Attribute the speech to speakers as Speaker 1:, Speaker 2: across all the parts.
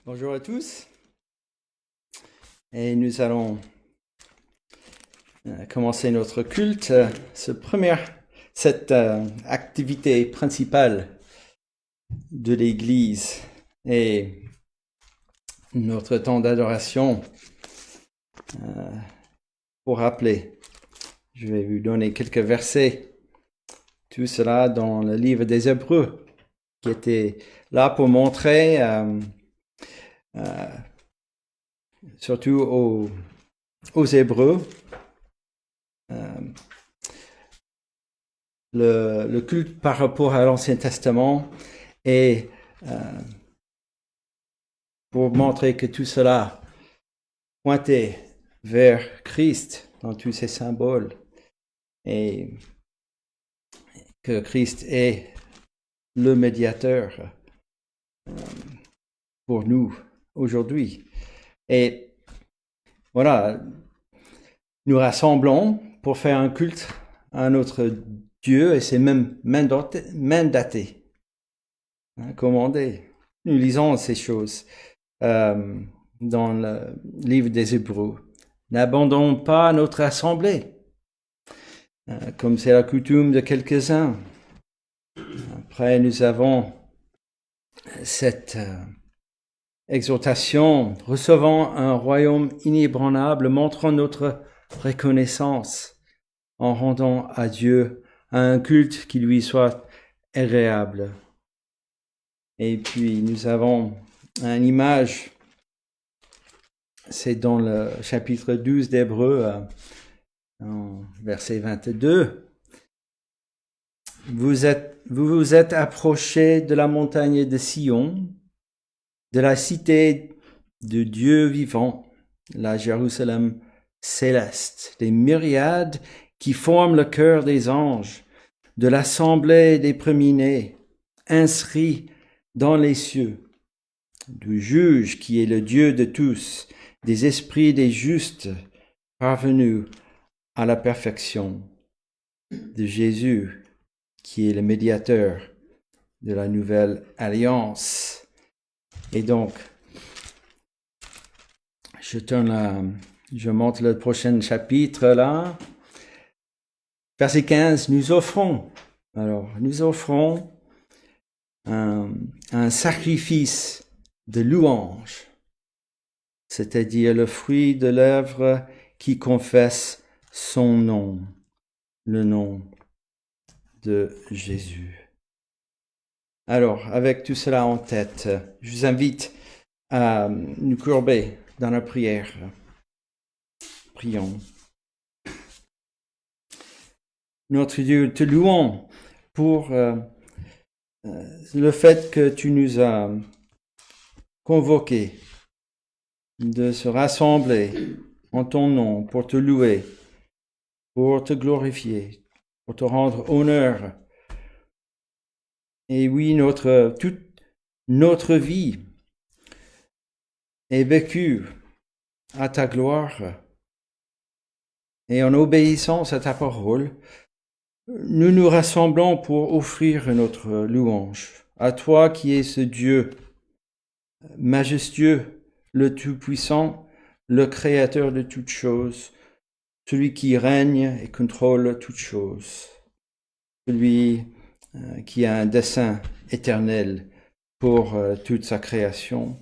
Speaker 1: Bonjour à tous. Et nous allons commencer notre culte. Cette activité principale de l'Église et notre temps d'adoration. Pour rappeler, je vais vous donner quelques versets. Tout cela dans le livre des Hébreux, qui était là pour montrer surtout aux Hébreux le culte par rapport à l'Ancien Testament et pour montrer que tout cela pointait vers Christ dans tous ses symboles et que Christ est le médiateur pour nous aujourd'hui. Et voilà, nous rassemblons pour faire un culte à notre Dieu et c'est même mandaté, commandé. Nous lisons ces choses dans le livre des Hébreux. N'abandonnons pas notre assemblée, comme c'est la coutume de quelques-uns. Après, nous avons cette exhortation, recevant un royaume inébranlable, montrant notre reconnaissance en rendant à Dieu un culte qui lui soit agréable. Et puis nous avons une image, c'est dans le chapitre 12 d'Hébreux, en verset 22. Vous vous êtes approchés de la montagne de Sion, de la cité de Dieu vivant, la Jérusalem céleste, des myriades qui forment le cœur des anges, de l'assemblée des premiers-nés, inscrits dans les cieux, du juge qui est le Dieu de tous, des esprits des justes parvenus à la perfection, de Jésus qui est le médiateur de la nouvelle alliance. Et donc, je montre le prochain chapitre là. Verset 15, nous offrons un sacrifice de louange, c'est-à-dire le fruit de l'œuvre qui confesse son nom, le nom de Jésus. Alors, avec tout cela en tête, je vous invite à nous courber dans la prière. Prions. Notre Dieu, te louons pour le fait que tu nous as convoqués de se rassembler en ton nom pour te louer, pour te glorifier, pour te rendre honneur. Et oui, toute notre vie est vécue à ta gloire et en obéissance à ta parole. Nous nous rassemblons pour offrir notre louange à toi qui es ce Dieu majestueux, le Tout-Puissant, le Créateur de toutes choses, celui qui règne et contrôle toutes choses, celui qui a un dessein éternel pour toute sa création.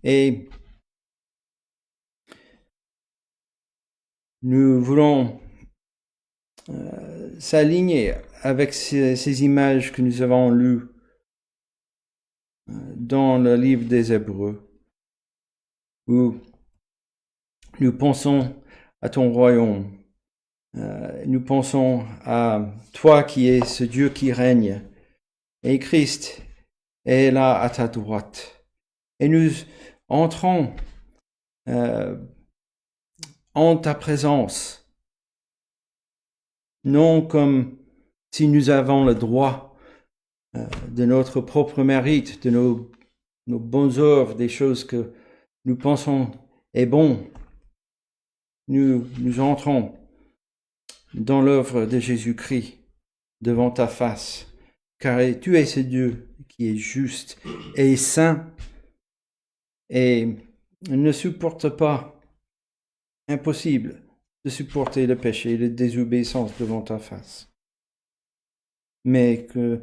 Speaker 1: Et nous voulons s'aligner avec ces images que nous avons lues dans le livre des Hébreux, où nous pensons à ton royaume, nous pensons à toi qui es ce Dieu qui règne, et Christ est là à ta droite. Et nous entrons en ta présence, non comme si nous avons le droit de notre propre mérite, de nos bonnes œuvres, des choses que nous pensons est bon. Nous entrons dans l'œuvre de Jésus-Christ devant ta face, car tu es ce Dieu qui est juste et saint et ne supporte pas, impossible de supporter le péché et la désobéissance devant ta face. Mais que,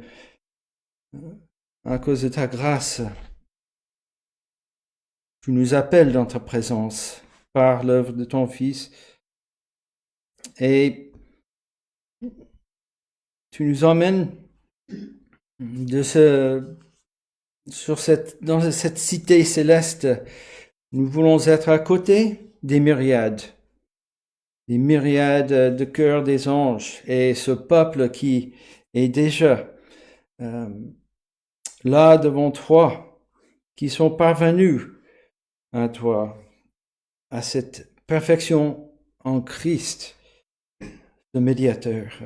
Speaker 1: à cause de ta grâce, tu nous appelles dans ta présence par l'œuvre de ton Fils et tu nous emmènes dans cette cité céleste. Nous voulons être à côté des myriades de cœurs des anges et ce peuple qui est déjà là devant toi, qui sont parvenus à toi, à cette perfection en Christ, le médiateur.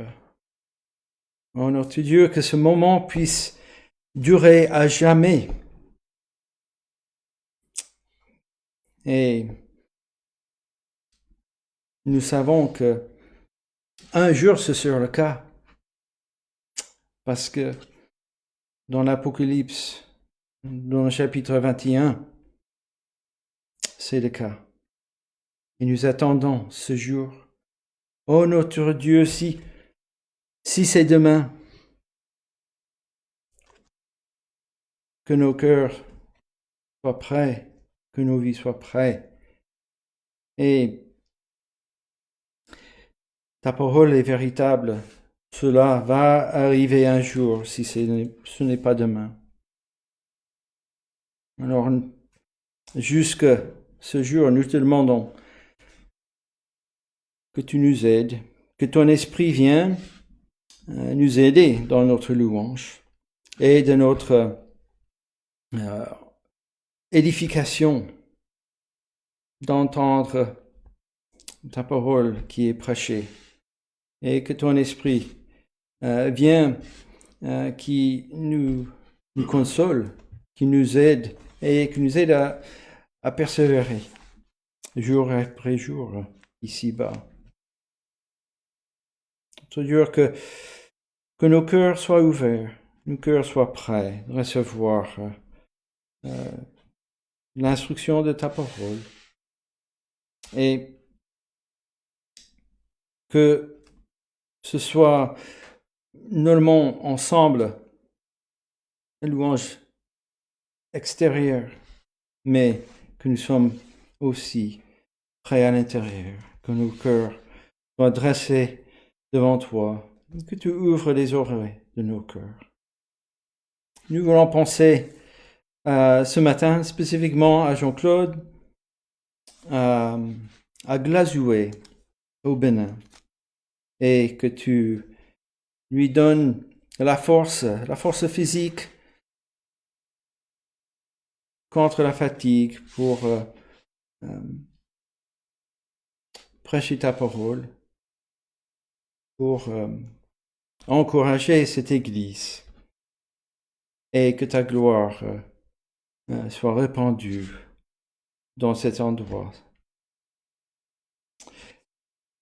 Speaker 1: Oh notre Dieu, que ce moment puisse durer à jamais. Et nous savons que un jour ce sera le cas, parce que dans l'Apocalypse, dans le chapitre 21, c'est le cas. Et nous attendons ce jour. Oh notre Dieu, si c'est demain, que nos cœurs soient prêts, que nos vies soient prêtes. Et ta parole est véritable. Cela va arriver un jour, si ce n'est pas demain. Alors, jusque ce jour, nous te demandons que tu nous aides, que ton esprit vienne nous aider dans notre louange et de notre édification d'entendre ta parole qui est prêchée et que ton esprit vienne qui nous console, qui nous aide et qui nous aide à persévérer jour après jour ici-bas. C'est-à-dire que nos cœurs soient ouverts, nos cœurs soient prêts de recevoir l'instruction de ta parole et que ce soit non seulement ensemble une louange extérieure, mais que nous sommes aussi prêts à l'intérieur, que nos cœurs soient dressés devant toi, que tu ouvres les oreilles de nos cœurs. Nous voulons penser ce matin spécifiquement à Jean-Claude, à Glazoué au Bénin, et que tu lui donnes la force physique contre la fatigue pour prêcher ta parole, pour encourager cette Église et que ta gloire soit répandue dans cet endroit.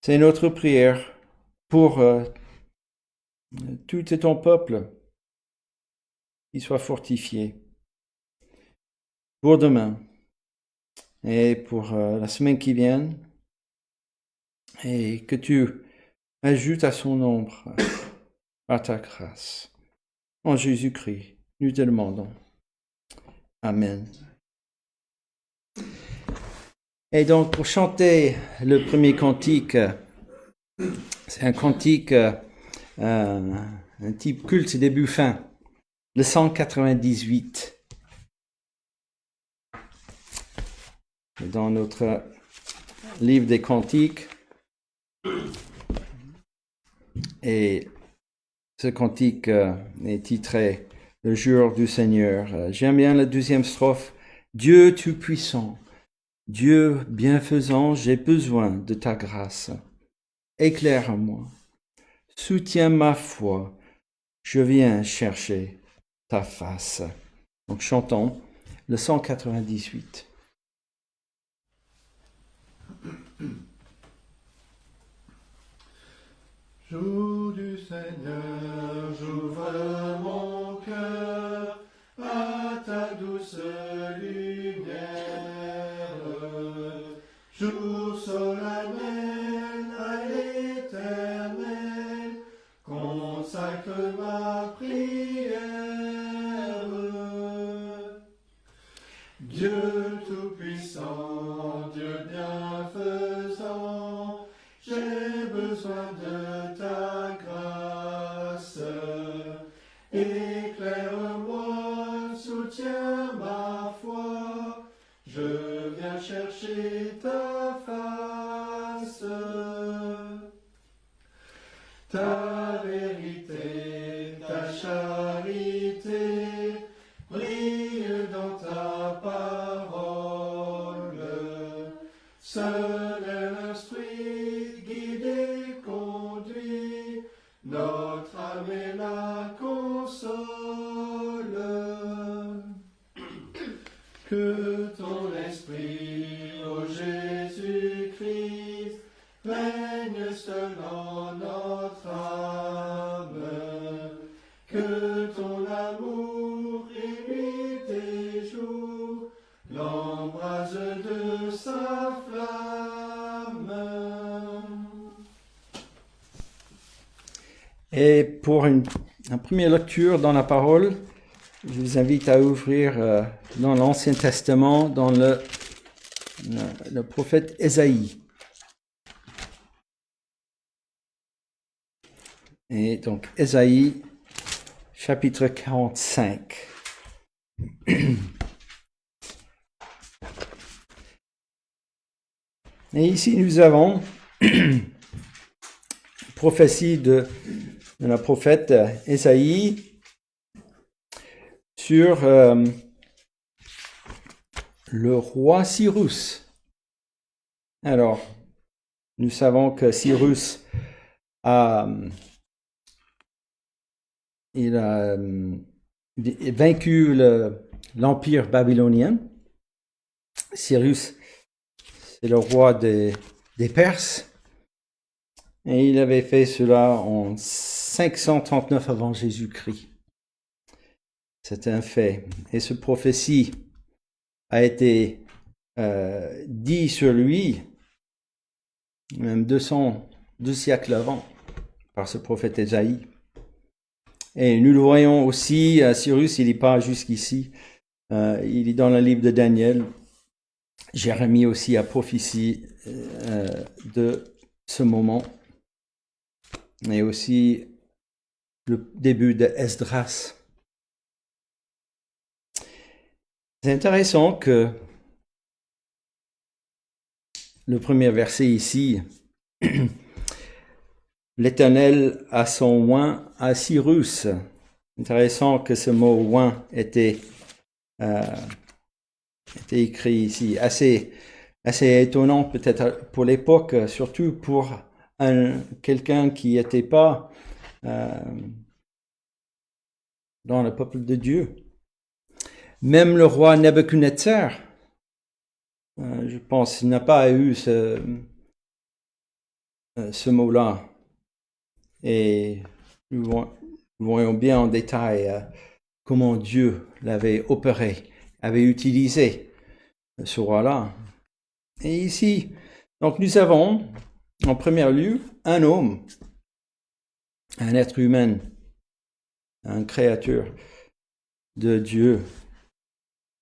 Speaker 1: C'est notre prière pour tout ton peuple qui soit fortifié pour demain et pour la semaine qui vient, et que tu ajoutes à son nombre par ta grâce. En Jésus-Christ, nous te demandons. Amen. Et donc, pour chanter le premier cantique, c'est un cantique, un type culte début-fin, le 198. Dans notre livre des cantiques. Et ce cantique est titré « Le jour du Seigneur ». J'aime bien la deuxième strophe. « Dieu tout-puissant, Dieu bienfaisant, j'ai besoin de ta grâce. Éclaire-moi, soutiens ma foi, je viens chercher ta face. » Donc chantons le 198.
Speaker 2: Jour du Seigneur, j'ouvre mon cœur à ta douce lumière. jour solennel à l'Éternel, consacre ma prière. Dieu Tout-Puissant, Dieu bienfaisant, j'ai besoin de ta grâce. Éclaire-moi, soutiens ma foi, je viens chercher ta face. Ta vérité, ta charité, brille dans ta parole. Seul elle instruit, guide et conduit, notre âme et la console. Que ton esprit, ô Jésus-Christ, règne seul en notre âme. Que ton amour et nuit et jour l'embrase de sa flamme.
Speaker 1: Et pour une première lecture dans la parole, je vous invite à ouvrir dans l'Ancien Testament, dans le prophète Ésaïe. Et donc, Ésaïe, chapitre 45. Et ici, nous avons prophétie de la prophète Ésaïe sur le roi Cyrus. Alors, nous savons que Cyrus il a vaincu l'empire babylonien. Cyrus, c'est le roi des Perses. Et il avait fait cela en 539 avant Jésus-Christ. C'est un fait. Et ce prophétie a été dit sur lui, même 2 siècles avant, par ce prophète Ésaïe. Et nous le voyons aussi, Cyrus, il n'est pas jusqu'ici. Il est dans le livre de Daniel. Jérémie aussi a prophétie de ce moment. Et aussi le début de Esdras. C'est intéressant que le premier verset ici, l'Éternel a son oint à Cyrus. Intéressant que ce mot oint était écrit ici. Assez étonnant peut-être pour l'époque, surtout pour quelqu'un qui n'était pas dans le peuple de Dieu. Même le roi Nebuchadnezzar, je pense, n'a pas eu ce mot-là. Et nous voyons bien en détail comment Dieu l'avait opéré, avait utilisé ce roi-là. Et ici, donc nous avons en premier lieu un homme, un être humain, un créature de Dieu.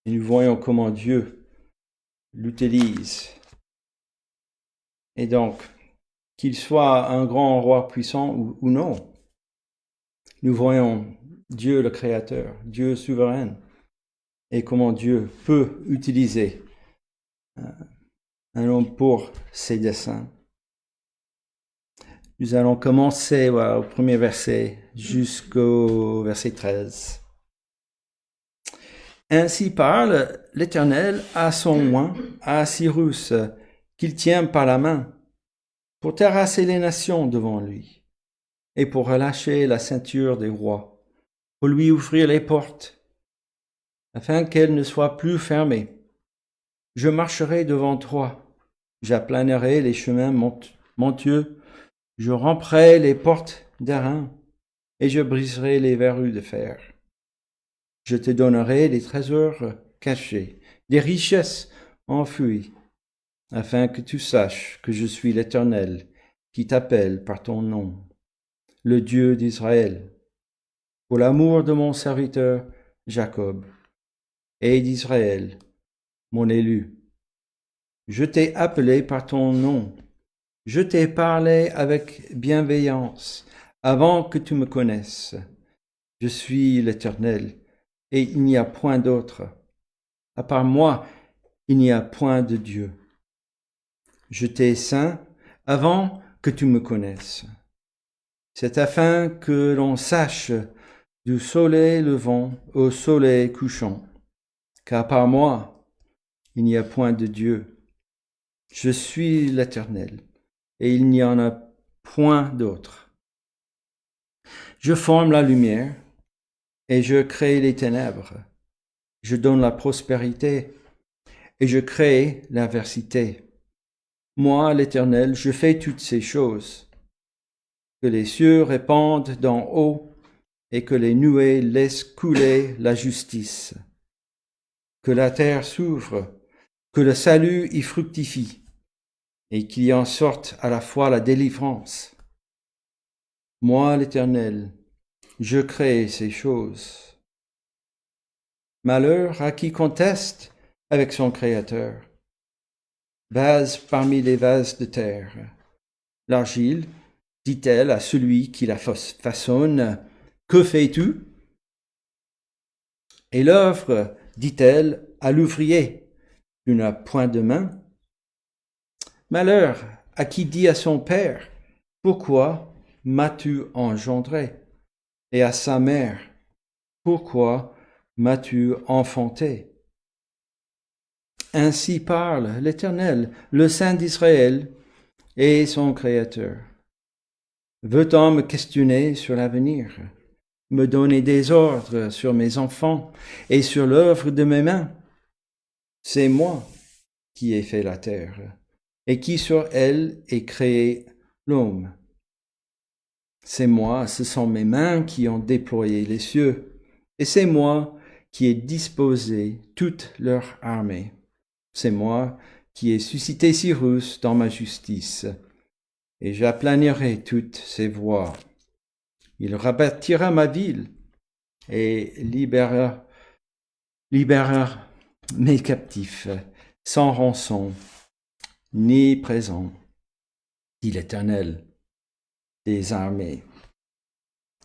Speaker 1: Et nous voyons comment Dieu l'utilise. Et donc, qu'il soit un grand roi puissant ou non, nous voyons Dieu le Créateur, Dieu souverain, et comment Dieu peut utiliser un homme pour ses desseins. Nous allons commencer au premier verset jusqu'au verset 13. Ainsi parle l'Éternel à son oint, à Cyrus, qu'il tient par la main, pour terrasser les nations devant lui, et pour relâcher la ceinture des rois, pour lui ouvrir les portes, afin qu'elles ne soient plus fermées. Je marcherai devant toi, j'aplanerai les chemins montueux, je ramperai les portes d'airain, et je briserai les verrous de fer. Je te donnerai des trésors cachés, des richesses enfouies, afin que tu saches que je suis l'Éternel, qui t'appelle par ton nom, le Dieu d'Israël, pour l'amour de mon serviteur Jacob et d'Israël, mon élu. Je t'ai appelé par ton nom, je t'ai parlé avec bienveillance avant que tu me connaisses. Je suis l'Éternel, et il n'y a point d'autre. À part moi, il n'y a point de Dieu. Je t'ai saint avant que tu me connaisses. C'est afin que l'on sache du soleil levant au soleil couchant, qu'à part moi, il n'y a point de Dieu. Je suis l'Éternel, et il n'y en a point d'autre. Je forme la lumière, et je crée les ténèbres. Je donne la prospérité, et je crée l'adversité. Moi, l'Éternel, je fais toutes ces choses. Que les cieux répandent d'en haut, et que les nuées laissent couler la justice. Que la terre s'ouvre, que le salut y fructifie, et qu'il y en sorte à la fois la délivrance. Moi, l'Éternel, je crée ces choses. Malheur à qui conteste avec son Créateur. Vase parmi les vases de terre. L'argile, dit-elle à celui qui la façonne, que fais-tu? Et l'œuvre, dit-elle à l'ouvrier, tu n'as point de main. Malheur à qui dit à son père, pourquoi m'as-tu engendré? Et à sa mère, pourquoi m'as-tu enfanté? Ainsi parle l'Éternel, le Saint d'Israël et son Créateur. Veut-on me questionner sur l'avenir, me donner des ordres sur mes enfants et sur l'œuvre de mes mains? C'est moi qui ai fait la terre et qui sur elle ai créé l'homme. C'est moi, ce sont mes mains qui ont déployé les cieux, et c'est moi qui ai disposé toute leur armée. C'est moi qui ai suscité Cyrus dans ma justice, et j'aplanirai toutes ses voies. Il rebâtira ma ville et libérera mes captifs sans rançon ni présent, dit l'Éternel des armées.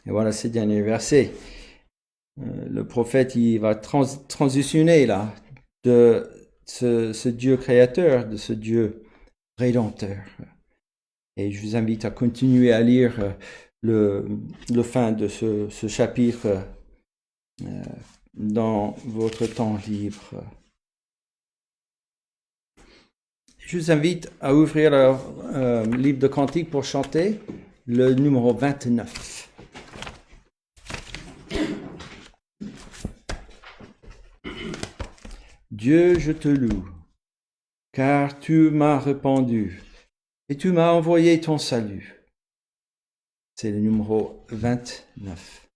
Speaker 1: Et voilà ces derniers versets. Le prophète, il va transitionner là de ce Dieu créateur, de ce Dieu rédempteur. Et je vous invite à continuer à lire le fin de ce chapitre dans votre temps libre. Je vous invite à ouvrir le livre de Cantiques pour chanter le numéro 29. Dieu, je te loue, car tu m'as répandu et tu m'as envoyé ton salut. C'est le numéro 29.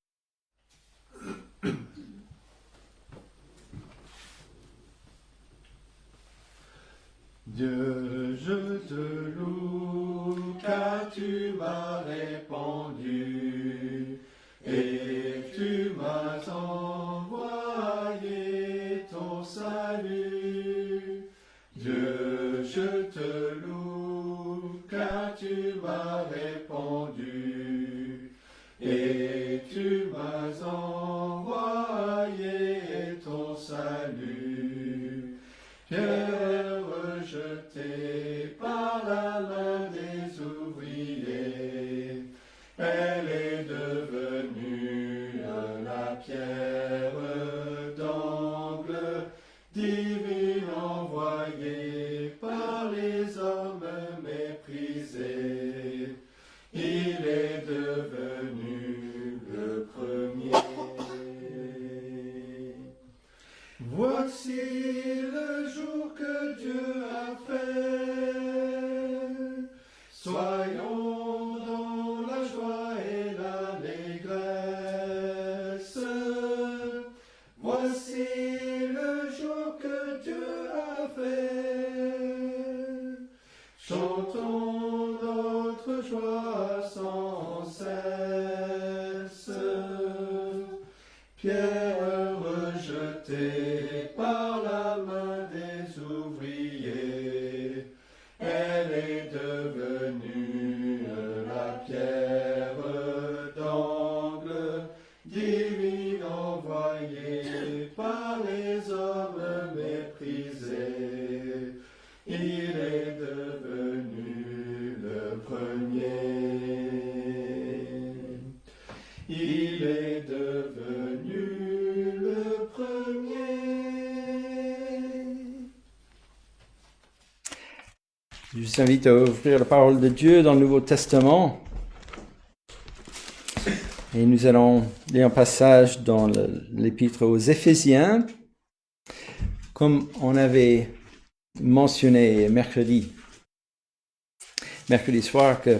Speaker 2: Dieu, je te loue, car tu m'as répandu et tu m'as envoyé ton salut. Dieu, je te loue, car tu m'as répandu et tu m'as envoyé ton salut. Pierre rejetée par la main des ouvriers, elle est devenue la pierre d'angle, divine envoyée par les hommes méprisés. Il est devenu le premier. Voici le jour que Dieu a fait. Soyons dans la joie et l'allégresse. Voici le jour que Dieu a fait. Chantons notre joie sans cesse. Pierre rejetée par la main des ouvriers, elle est devenue la pierre d'angle, divine envoyée par les hommes méprisés. Il est devenu le premier. Il est devenu le premier.
Speaker 1: Je vous invite à ouvrir la parole de Dieu dans le Nouveau Testament. Et nous allons lire un passage dans l'épître aux Éphésiens, comme on avait mentionné mercredi soir, que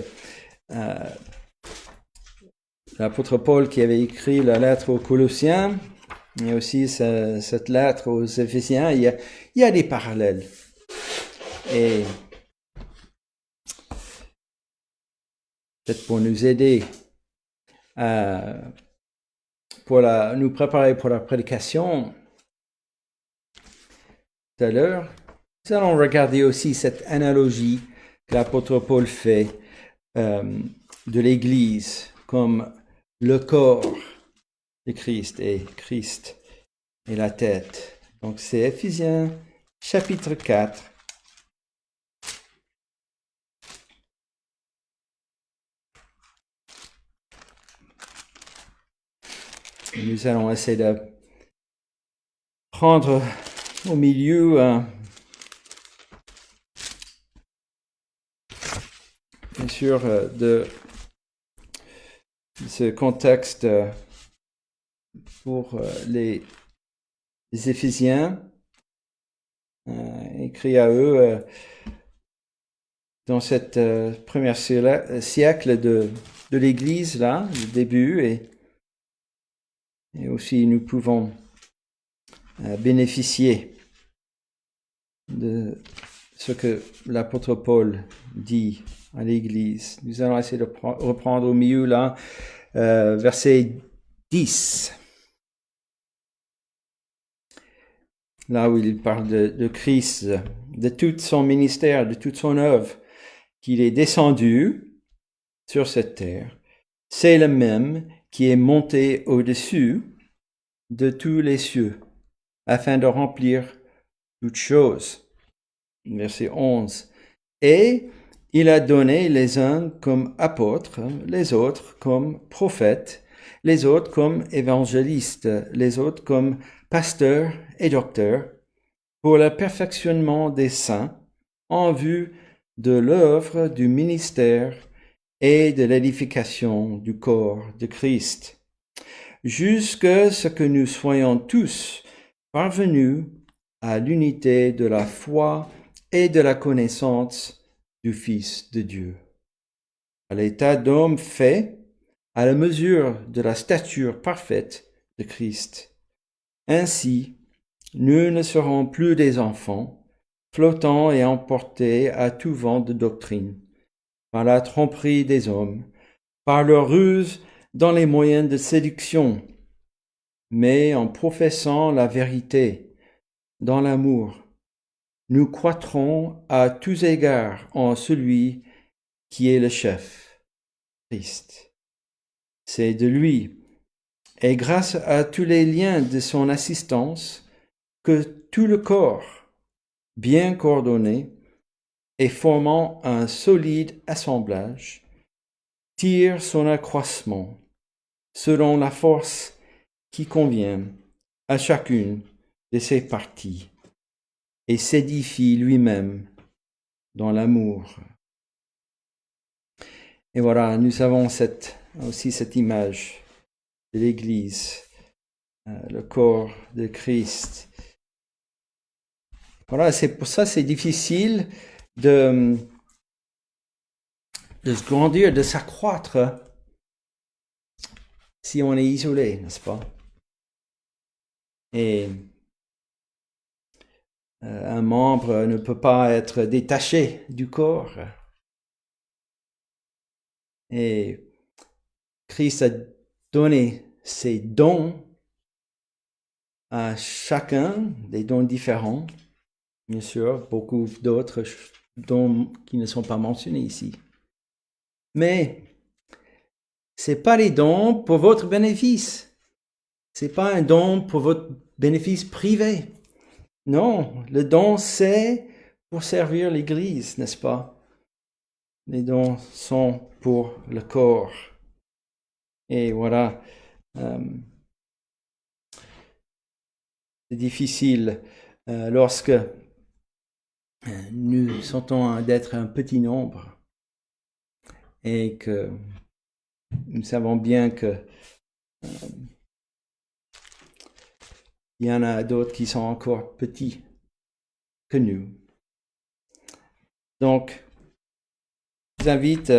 Speaker 1: l'apôtre Paul qui avait écrit la lettre aux Colossiens, et aussi cette lettre aux Éphésiens, il y a des parallèles. Et peut-être pour nous aider pour nous préparer pour la prédication tout à l'heure, nous allons regarder aussi cette analogie que l'apôtre Paul fait de l'Église comme le corps de Christ et Christ est la tête. Donc c'est Éphésiens chapitre 4. Nous allons essayer de prendre au milieu bien sûr de ce contexte pour les Éphésiens, écrit à eux dans cette première siècle de l'Église, là, le début, et aussi nous pouvons bénéficier de ce que l'apôtre Paul dit à l'Église. Nous allons essayer de reprendre au milieu là, verset 10. Là où il parle de Christ, de tout son ministère, de toute son œuvre, qu'il est descendu sur cette terre. C'est le même qui est monté au-dessus de tous les cieux, afin de remplir toutes choses. Verset 11. Et il a donné les uns comme apôtres, les autres comme prophètes, les autres comme évangélistes, les autres comme pasteurs et docteurs, pour le perfectionnement des saints, en vue de l'œuvre du ministère et de l'édification du corps de Christ, jusqu'à ce que nous soyons tous parvenus à l'unité de la foi et de la connaissance du Fils de Dieu, à l'état d'homme fait à la mesure de la stature parfaite de Christ. Ainsi, nous ne serons plus des enfants, flottant et emportés à tout vent de doctrine, par la tromperie des hommes, par leur ruse dans les moyens de séduction, mais en professant la vérité dans l'amour, nous croîtrons à tous égards en celui qui est le chef, Christ. C'est de lui, et grâce à tous les liens de son assistance, que tout le corps, bien coordonné et formant un solide assemblage, tire son accroissement selon la force qui convient à chacune de ses parties et s'édifie lui-même dans l'amour. Et voilà, nous avons aussi cette image de l'Église, le corps de Christ. Voilà, c'est pour ça c'est difficile de se grandir, de s'accroître si on est isolé, n'est-ce pas? Et Un membre ne peut pas être détaché du corps. Et Christ a donné ses dons à chacun, des dons différents, bien sûr, beaucoup d'autres dons qui ne sont pas mentionnés ici. Mais c'est pas les dons pour votre bénéfice. C'est pas un don pour votre bénéfice privé. Non, le don c'est pour servir l'Église, n'est-ce pas? Les dons sont pour le corps. Et voilà, c'est difficile lorsque nous sentons d'être un petit nombre et que nous savons bien que il y en a d'autres qui sont encore petits que nous. Donc, je vous invite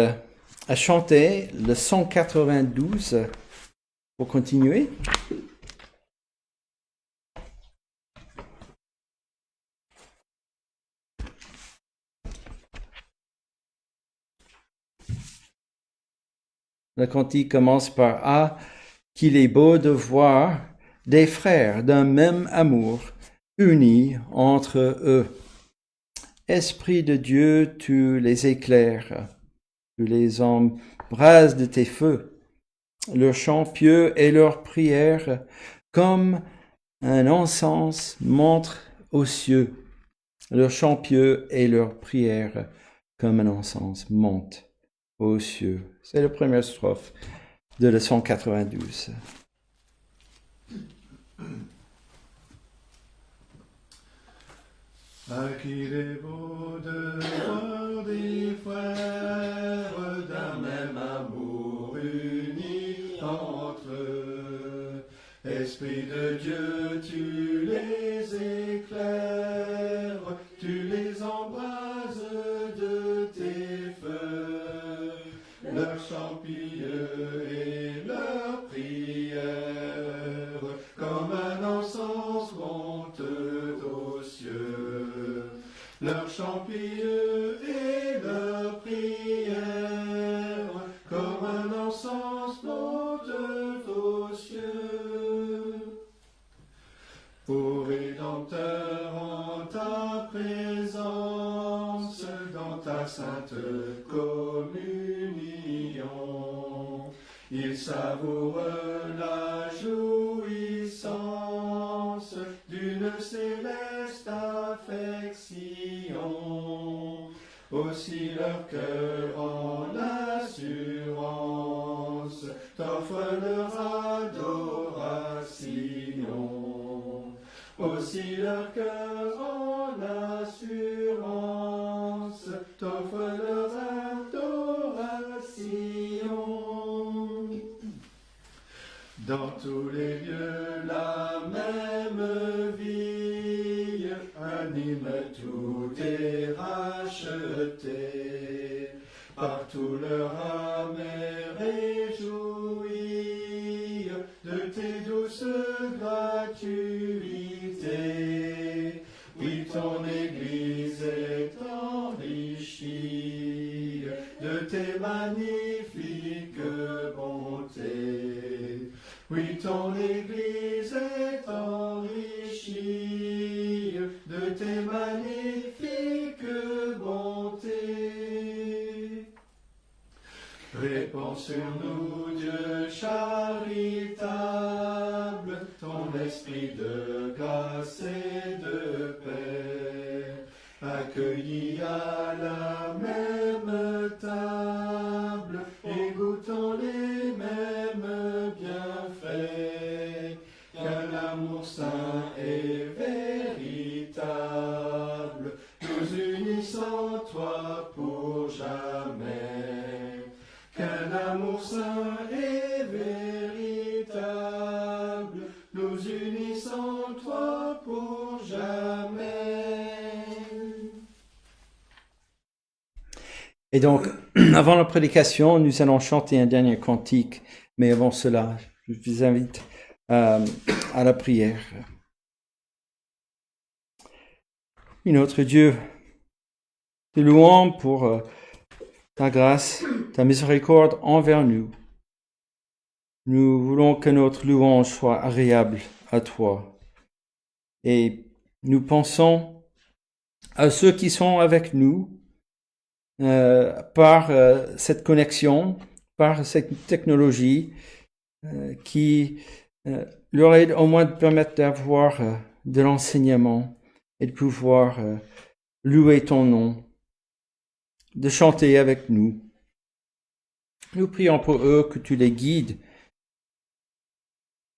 Speaker 1: à chanter le 192 pour continuer. Le cantique commence par « Ah, qu'il est beau de voir des frères d'un même amour unis entre eux. Esprit de Dieu, tu les éclaires, tu les embrases de tes feux. Leur chant pieux et leur prière, comme un encens, montent aux cieux. Leur chant pieux et leur prière, comme un encens, montent aux cieux. » C'est la première strophe de la 192.
Speaker 2: Ah, qu'il est beau de voir des frères d'un même amour unis entre eux. Esprit de Dieu, tu les éclaires, tu les embrases de tes feux. Leur chant pieux et leur prière, comme un encens monte aux cieux. Leur chant pieux et leur prière, comme un encens monte aux cieux. Ô Rédempteur, en ta présence, dans ta sainte communion, ils savourent la jouissance d'une céleste affection. Aussi leur cœur en assurance t'offre leur adoration. Aussi leur cœur en assurance t'offre leur adoration. Dans tous les lieux la même vie anime tout est racheté. Partout leur âme est réjouie de tes douces gratuités. Oui, ton Église est enrichie de tes magnifiques bontés. Oui, ton Église est enrichie de tes magnifiques bontés. Répands sur nous, Dieu charitable, ton esprit de grâce et de paix. Accueillis à la même table et goûtons les mêmes bienfaits. Qu'un amour saint et véritable nous unisse en toi pour jamais. Qu'un amour saint et véritable nous unisse en toi pour jamais.
Speaker 1: Et donc, avant la prédication, nous allons chanter un dernier cantique. Mais avant cela, je vous invite à la prière. Oui, notre Dieu, te louons pour ta grâce, ta miséricorde envers nous. Nous voulons que notre louange soit agréable à toi. Et nous pensons à ceux qui sont avec nous par cette connexion, par cette technologie qui leur aide au moins de permettre d'avoir de l'enseignement et de pouvoir louer ton nom, de chanter avec nous. Nous prions pour eux que tu les guides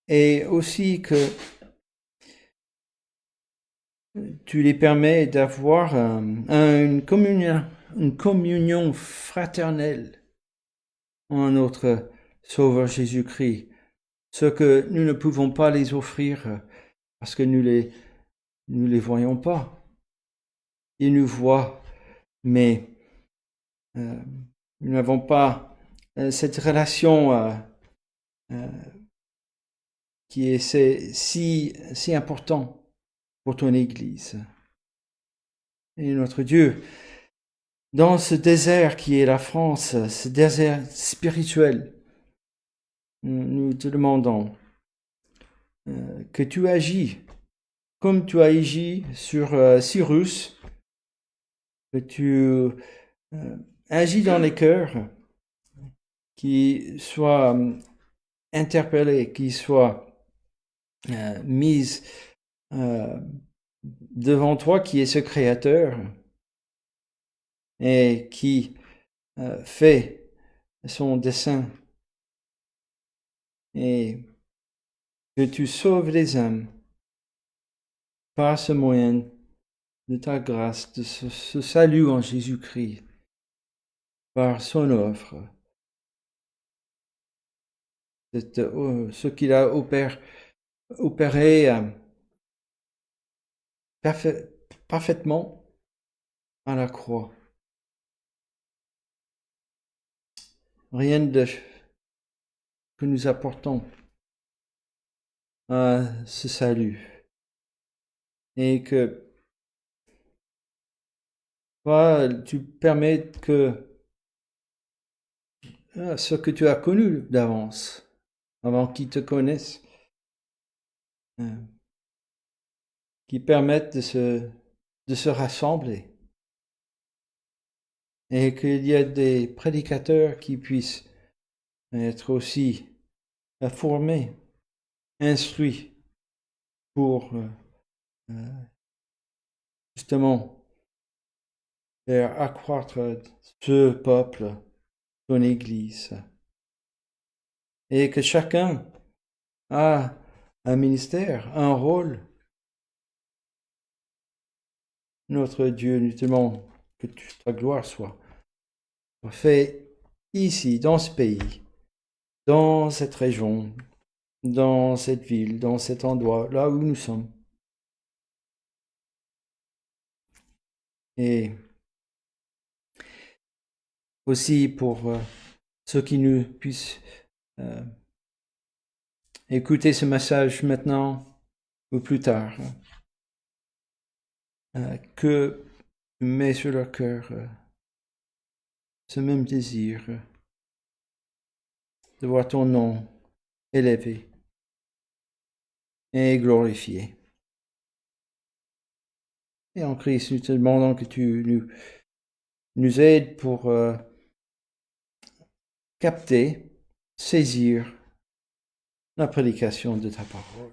Speaker 1: et aussi que tu les permets d'avoir une communion fraternelle en notre Sauveur Jésus-Christ, ce que nous ne pouvons pas les offrir parce que nous les voyons pas. Ils nous voient, mais nous n'avons pas cette relation qui est si important pour ton Église. Et notre Dieu, dans ce désert qui est la France, ce désert spirituel, nous te demandons que tu agis comme tu as agi sur Cyrus, que tu agis dans les cœurs, qui soient interpellés, qui soient mis devant toi qui est ce Créateur et qui fait son dessein, et que tu sauves les âmes par ce moyen de ta grâce, de ce salut en Jésus-Christ, par son offre, ce qu'il a opéré parfaitement à la croix. Rien que nous apportons à ce salut. Et que toi, tu permets que ce que tu as connu d'avance, avant qu'ils te connaissent, qui permettent de se rassembler. Et qu'il y ait des prédicateurs qui puissent être aussi formés, instruits pour justement faire accroître ce peuple, ton Église. Et que chacun a un ministère, un rôle. Notre Dieu, nous te demandons que ta gloire soit faite ici, dans ce pays, dans cette région, dans cette ville, dans cet endroit, là où nous sommes. Et aussi pour ceux qui nous puissent écouter ce message maintenant ou plus tard, que tu mets sur leur cœur ce même désir de voir ton nom élevé et glorifié. Et en Christ, nous te demandons que tu nous aides pour capter, saisir la prédication de ta parole.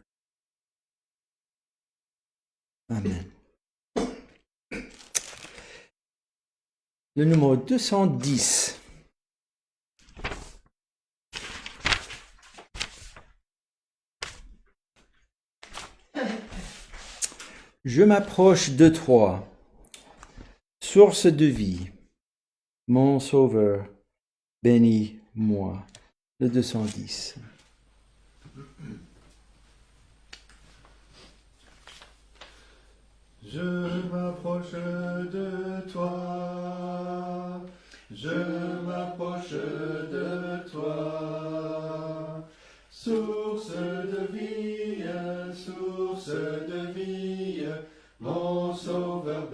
Speaker 1: Amen. Le numéro 210. Je m'approche de toi, source de vie, mon Sauveur, bénis-moi. Le 210.
Speaker 2: Je m'approche de toi, je m'approche de toi, source de vie, mon Sauveur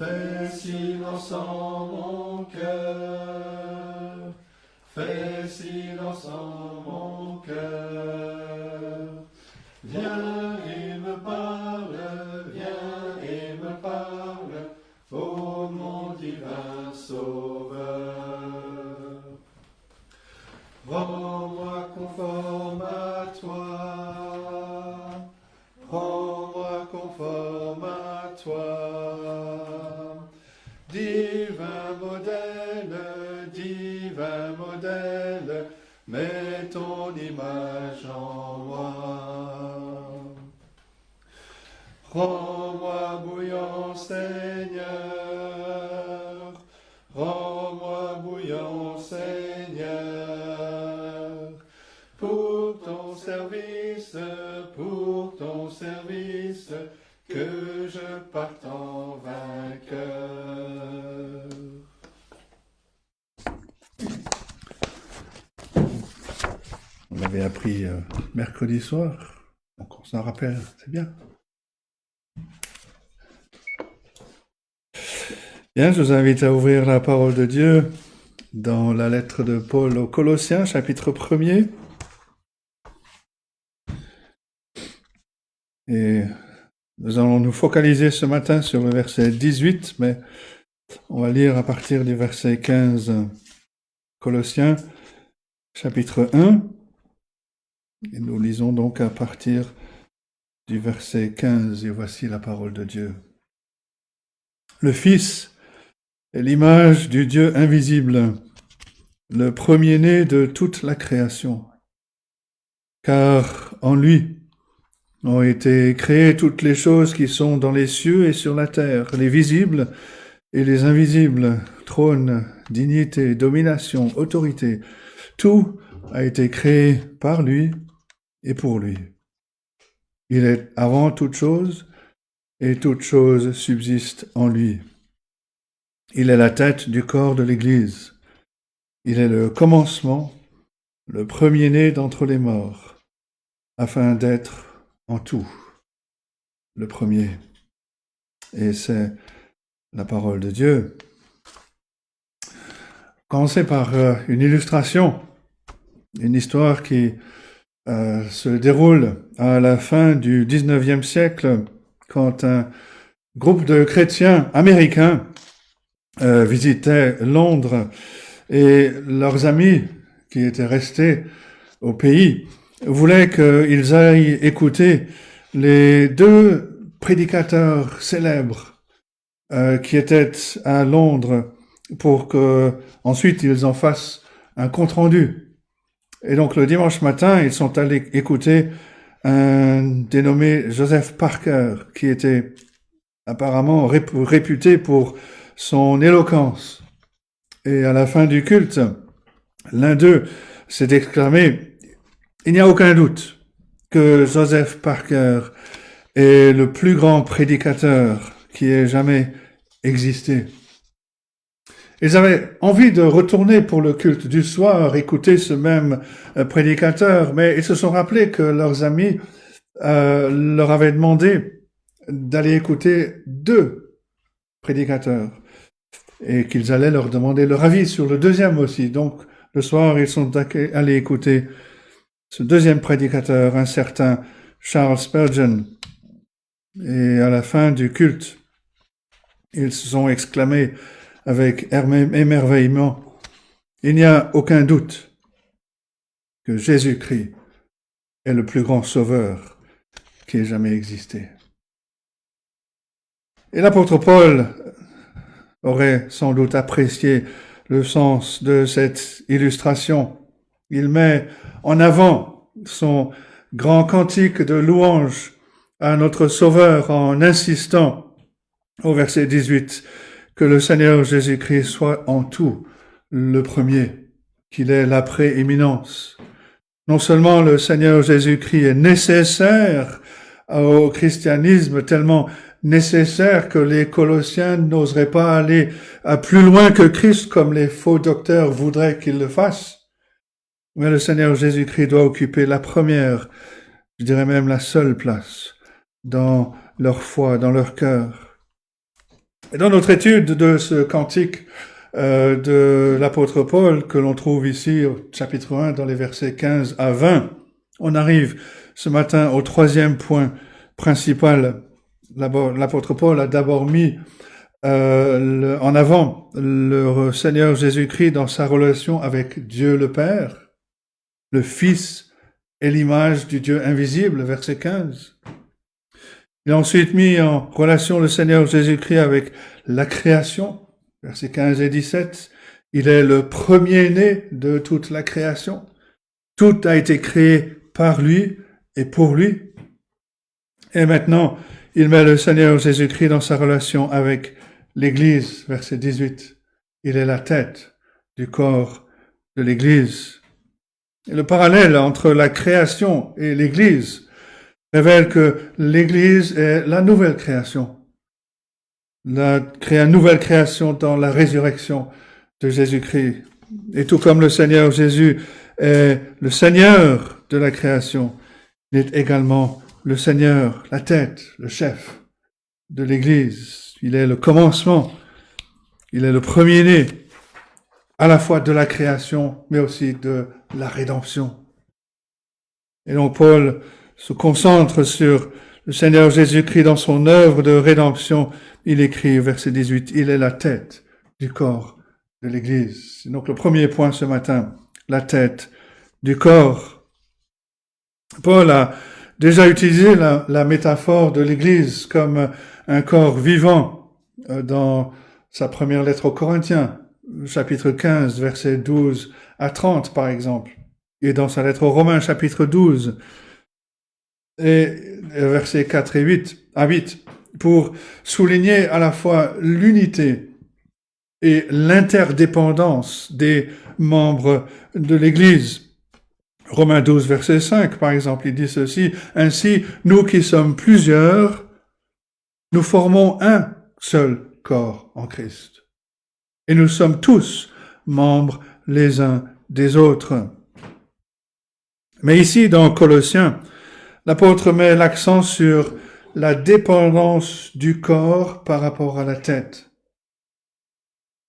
Speaker 2: Fais silence en mon cœur, fais silence en mon cœur. Viens et me parle, ô mon divin Sauveur. Rends-moi conforme à toi, rends-moi conforme à toi. Divin modèle, mets ton image en moi. Rends-moi bouillant, Seigneur, rends-moi bouillant, Seigneur, pour ton service, que je parte en vainqueur.
Speaker 3: On l'avait appris mercredi soir, donc on s'en rappelle, c'est bien. Bien, je vous invite à ouvrir la parole de Dieu dans la lettre de Paul aux Colossiens, chapitre 1er. Et nous allons nous focaliser ce matin sur le verset 18, mais on va lire à partir du verset 15, Colossiens, chapitre 1. Et nous lisons donc à partir du verset 15, et voici la parole de Dieu. Le Fils est l'image du Dieu invisible, le premier-né de toute la création. Car en lui ont été créées toutes les choses qui sont dans les cieux et sur la terre, les visibles et les invisibles, trône, dignité, domination, autorité. Tout a été créé par lui et pour lui. Il est avant toute chose et toute chose subsiste en lui. Il est la tête du corps de l'Église. Il est le commencement, le premier-né d'entre les morts, afin d'être en tout le premier. Et c'est la parole de Dieu. Commencer par une illustration, une histoire qui se déroule à la fin du 19e siècle, quand un groupe de chrétiens américains visitaient Londres et leurs amis qui étaient restés au pays voulaient qu'ils aillent écouter les deux prédicateurs célèbres qui étaient à Londres pour qu'ensuite ils en fassent un compte-rendu. Et donc le dimanche matin, ils sont allés écouter un dénommé Joseph Parker, qui était apparemment réputé pour son éloquence. Et à la fin du culte, l'un d'eux s'est exclamé « Il n'y a aucun doute que Joseph Parker est le plus grand prédicateur qui ait jamais existé. » Ils avaient envie de retourner pour le culte du soir, écouter ce même prédicateur, mais ils se sont rappelés que leurs amis leur avaient demandé d'aller écouter deux prédicateurs et qu'ils allaient leur demander leur avis sur le deuxième aussi. Donc, le soir, ils sont allés écouter ce deuxième prédicateur, un certain Charles Spurgeon. Et à la fin du culte, ils se sont exclamés avec émerveillement, « Il n'y a aucun doute que Jésus-Christ est le plus grand sauveur qui ait jamais existé. » Et l'apôtre Paul aurait sans doute apprécié le sens de cette illustration. Il met en avant son grand cantique de louange à notre Sauveur en insistant au verset 18 que le Seigneur Jésus-Christ soit en tout le premier, qu'il ait la prééminence. Non seulement le Seigneur Jésus-Christ est nécessaire au christianisme, tellement nécessaire que les Colossiens n'oseraient pas aller à plus loin que Christ comme les faux docteurs voudraient qu'ils le fassent. Mais le Seigneur Jésus-Christ doit occuper la première, je dirais même la seule place dans leur foi, dans leur cœur. Et dans notre étude de ce cantique de l'apôtre Paul, que l'on trouve ici au chapitre 1, dans les versets 15 à 20, on arrive ce matin au troisième point principal. L'apôtre Paul a d'abord mis en avant le Seigneur Jésus-Christ dans sa relation avec Dieu le Père, le Fils et l'image du Dieu invisible, verset 15. Il a ensuite mis en relation le Seigneur Jésus-Christ avec la création, versets 15 et 17. Il est le premier-né de toute la création. Tout a été créé par lui et pour lui. Et maintenant, il met le Seigneur Jésus-Christ dans sa relation avec l'Église, verset 18. Il est la tête du corps de l'Église. Et le parallèle entre la création et l'Église révèle que l'Église est la nouvelle création. La nouvelle création dans la résurrection de Jésus-Christ. Et tout comme le Seigneur Jésus est le Seigneur de la création, il est également le Seigneur, la tête, le chef de l'Église. Il est le commencement, il est le premier-né, à la fois de la création, mais aussi de la rédemption. Et donc Paul se concentre sur le Seigneur Jésus-Christ dans son œuvre de rédemption. Il écrit, verset 18, « Il est la tête du corps de l'Église. » Donc le premier point ce matin, la tête du corps. Paul a déjà utilisé la métaphore de l'Église comme un corps vivant dans sa première lettre aux Corinthiens, chapitre 15, versets 12 à 30 par exemple, et dans sa lettre aux Romains, chapitre 12, et versets 4 et 8, pour souligner à la fois l'unité et l'interdépendance des membres de l'Église. Romains 12, verset 5, par exemple, il dit ceci, « Ainsi, nous qui sommes plusieurs, nous formons un seul corps en Christ. Et nous sommes tous membres les uns des autres. » Mais ici, dans Colossiens, l'apôtre met l'accent sur la dépendance du corps par rapport à la tête.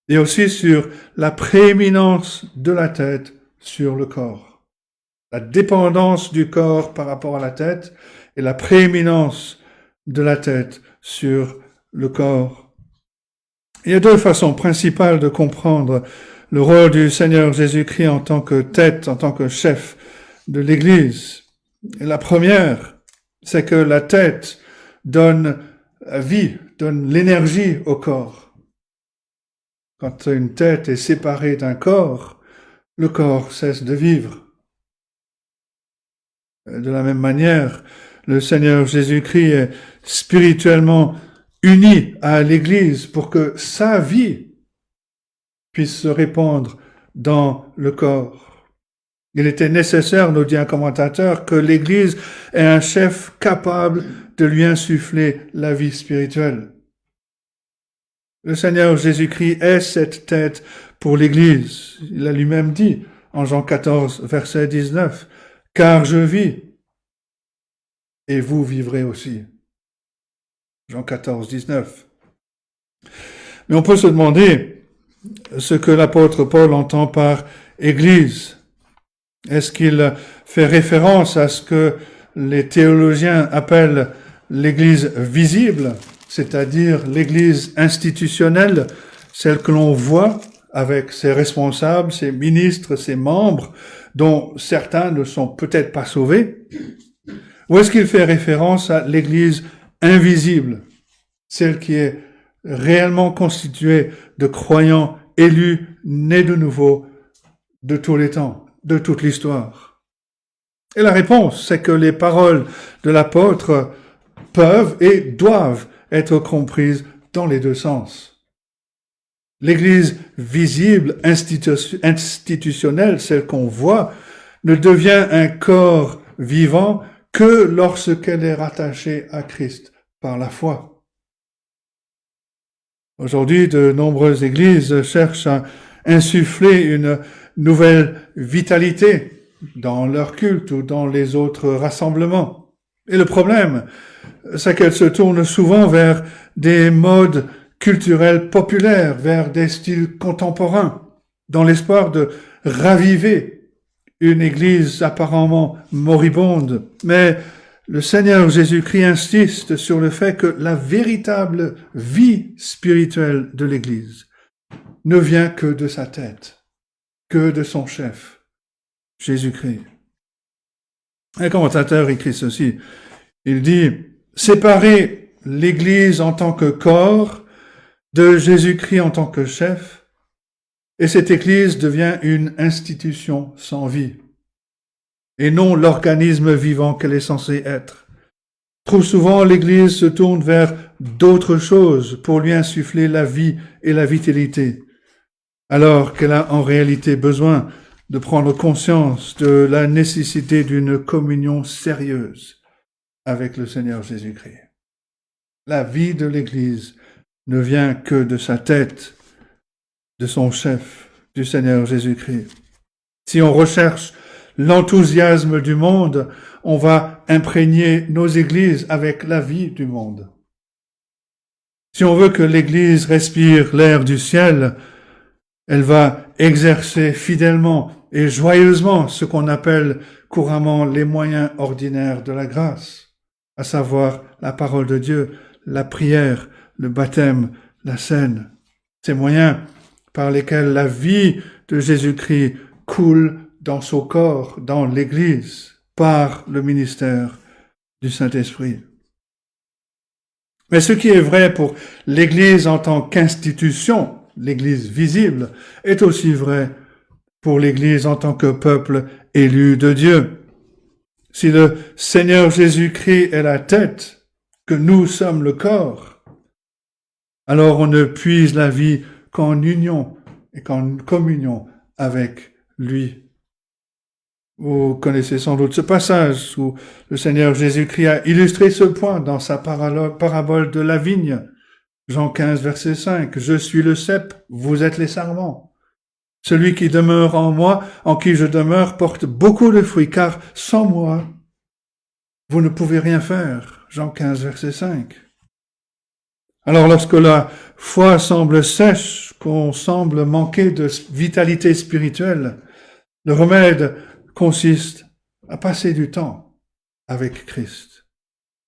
Speaker 3: Et aussi sur la prééminence de la tête sur le corps. La dépendance du corps par rapport à la tête et la prééminence de la tête sur le corps. Il y a deux façons principales de comprendre le rôle du Seigneur Jésus-Christ en tant que tête, en tant que chef de l'Église. Et la première, c'est que la tête donne vie, donne l'énergie au corps. Quand une tête est séparée d'un corps, le corps cesse de vivre. De la même manière, le Seigneur Jésus-Christ est spirituellement uni à l'Église pour que sa vie puisse se répandre dans le corps. Il était nécessaire, nous dit un commentateur, que l'Église ait un chef capable de lui insuffler la vie spirituelle. Le Seigneur Jésus-Christ est cette tête pour l'Église. Il a lui-même dit en Jean 14, verset 19, « Car je vis, et vous vivrez aussi. » Jean 14, 19. Mais on peut se demander ce que l'apôtre Paul entend par « Église ». Est-ce qu'il fait référence à ce que les théologiens appellent l'Église visible, c'est-à-dire l'Église institutionnelle, celle que l'on voit avec ses responsables, ses ministres, ses membres, dont certains ne sont peut-être pas sauvés? Ou est-ce qu'il fait référence à l'Église invisible, celle qui est réellement constituée de croyants élus, nés de nouveau, de tous les temps, de toute l'histoire? Et la réponse, c'est que les paroles de l'apôtre peuvent et doivent être comprises dans les deux sens. L'Église visible, institutionnelle, celle qu'on voit, ne devient un corps vivant que lorsqu'elle est rattachée à Christ par la foi. Aujourd'hui, de nombreuses églises cherchent à insuffler une nouvelle vitalité dans leur culte ou dans les autres rassemblements. Et le problème, c'est qu'elles se tournent souvent vers des modes culturel populaire vers des styles contemporains, dans l'espoir de raviver une Église apparemment moribonde. Mais le Seigneur Jésus-Christ insiste sur le fait que la véritable vie spirituelle de l'Église ne vient que de sa tête, que de son chef, Jésus-Christ. Un commentateur écrit ceci, il dit « Séparer l'Église en tant que corps de Jésus-Christ en tant que chef, et cette Église devient une institution sans vie, et non l'organisme vivant qu'elle est censée être. Trop souvent, l'Église se tourne vers d'autres choses pour lui insuffler la vie et la vitalité, alors qu'elle a en réalité besoin de prendre conscience de la nécessité d'une communion sérieuse avec le Seigneur Jésus-Christ. La vie de l'Église ne vient que de sa tête, de son chef, du Seigneur Jésus-Christ. Si on recherche l'enthousiasme du monde, on va imprégner nos églises avec la vie du monde. Si on veut que l'Église respire l'air du ciel, elle va exercer fidèlement et joyeusement ce qu'on appelle couramment les moyens ordinaires de la grâce, à savoir la parole de Dieu, la prière, le baptême, la scène. Ces moyens par lesquels la vie de Jésus-Christ coule dans son corps, dans l'Église, par le ministère du Saint-Esprit. Mais ce qui est vrai pour l'Église en tant qu'institution, l'Église visible, est aussi vrai pour l'Église en tant que peuple élu de Dieu. Si le Seigneur Jésus-Christ est la tête, que nous sommes le corps, alors on ne puise la vie qu'en union et qu'en communion avec lui. Vous connaissez sans doute ce passage où le Seigneur Jésus-Christ a illustré ce point dans sa parabole de la vigne. Jean 15, verset 5. « Je suis le cep, vous êtes les sarments. Celui qui demeure en moi, en qui je demeure, porte beaucoup de fruits, car sans moi, vous ne pouvez rien faire. » Jean 15, verset 5. Alors lorsque la foi semble sèche, qu'on semble manquer de vitalité spirituelle, le remède consiste à passer du temps avec Christ,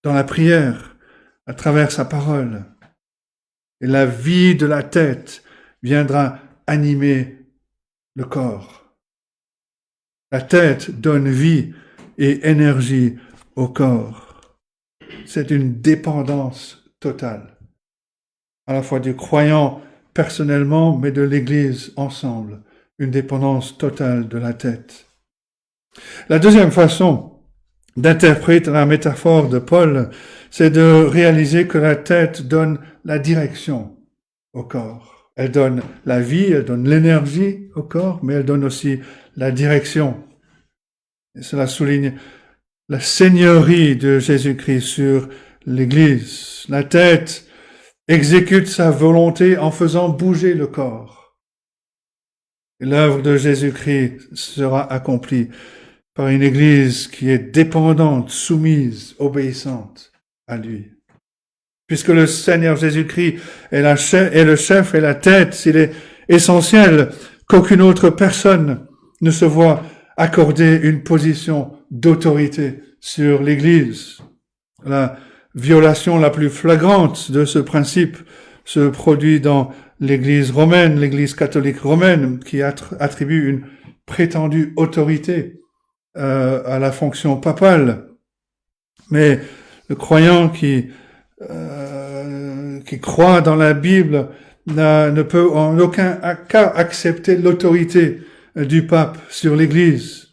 Speaker 3: dans la prière, à travers sa parole. Et la vie de la tête viendra animer le corps. La tête donne vie et énergie au corps. C'est une dépendance totale, à la fois du croyant personnellement, mais de l'Église ensemble, une dépendance totale de la tête. La deuxième façon d'interpréter la métaphore de Paul, c'est de réaliser que la tête donne la direction au corps. Elle donne la vie, elle donne l'énergie au corps, mais elle donne aussi la direction. Et cela souligne la seigneurie de Jésus-Christ sur l'Église. La tête exécute sa volonté en faisant bouger le corps. Et l'œuvre de Jésus-Christ sera accomplie par une Église qui est dépendante, soumise, obéissante à lui. Puisque le Seigneur Jésus-Christ est le chef et la tête, il est essentiel qu'aucune autre personne ne se voie accorder une position d'autorité sur l'Église. La violation la plus flagrante de ce principe se produit dans l'Église romaine, l'Église catholique romaine, qui attribue une prétendue autorité à la fonction papale. Mais le croyant qui croit dans la Bible ne peut en aucun cas accepter l'autorité du pape sur l'Église.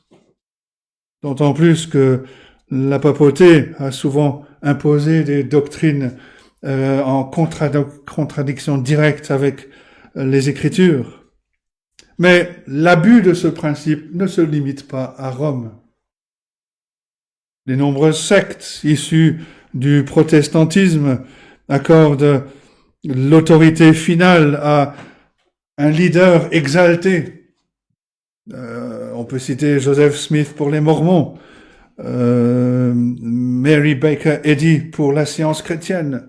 Speaker 3: D'autant plus que la papauté a souvent imposé des doctrines en contradiction directe avec les Écritures. Mais l'abus de ce principe ne se limite pas à Rome. Les nombreuses sectes issues du protestantisme accordent l'autorité finale à un leader exalté. On peut citer Joseph Smith pour les Mormons, Mary Baker Eddy pour la science chrétienne,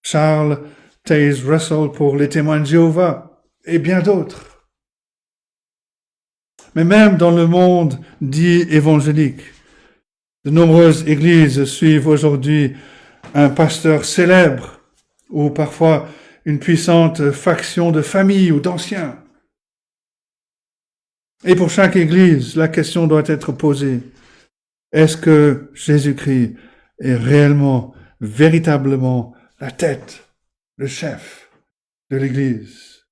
Speaker 3: Charles Taze Russell pour les témoins de Jéhovah, et bien d'autres. Mais même dans le monde dit évangélique, de nombreuses églises suivent aujourd'hui un pasteur célèbre ou parfois une puissante faction de famille ou d'anciens. Et pour chaque église, la question doit être posée. Est-ce que Jésus-Christ est réellement, véritablement la tête, le chef de l'église?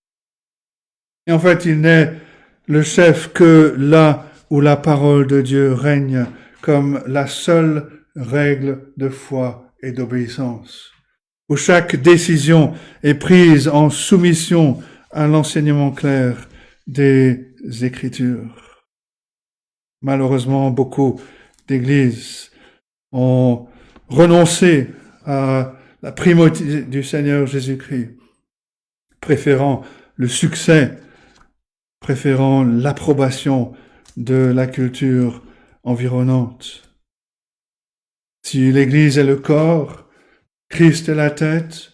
Speaker 3: Et en fait, il n'est le chef que là où la parole de Dieu règne comme la seule règle de foi et d'obéissance, où chaque décision est prise en soumission à l'enseignement clair des Écritures. Malheureusement, beaucoup d'églises ont renoncé à la primauté du Seigneur Jésus-Christ, préférant le succès, préférant l'approbation de la culture environnante. Si l'Église est le corps, Christ est la tête,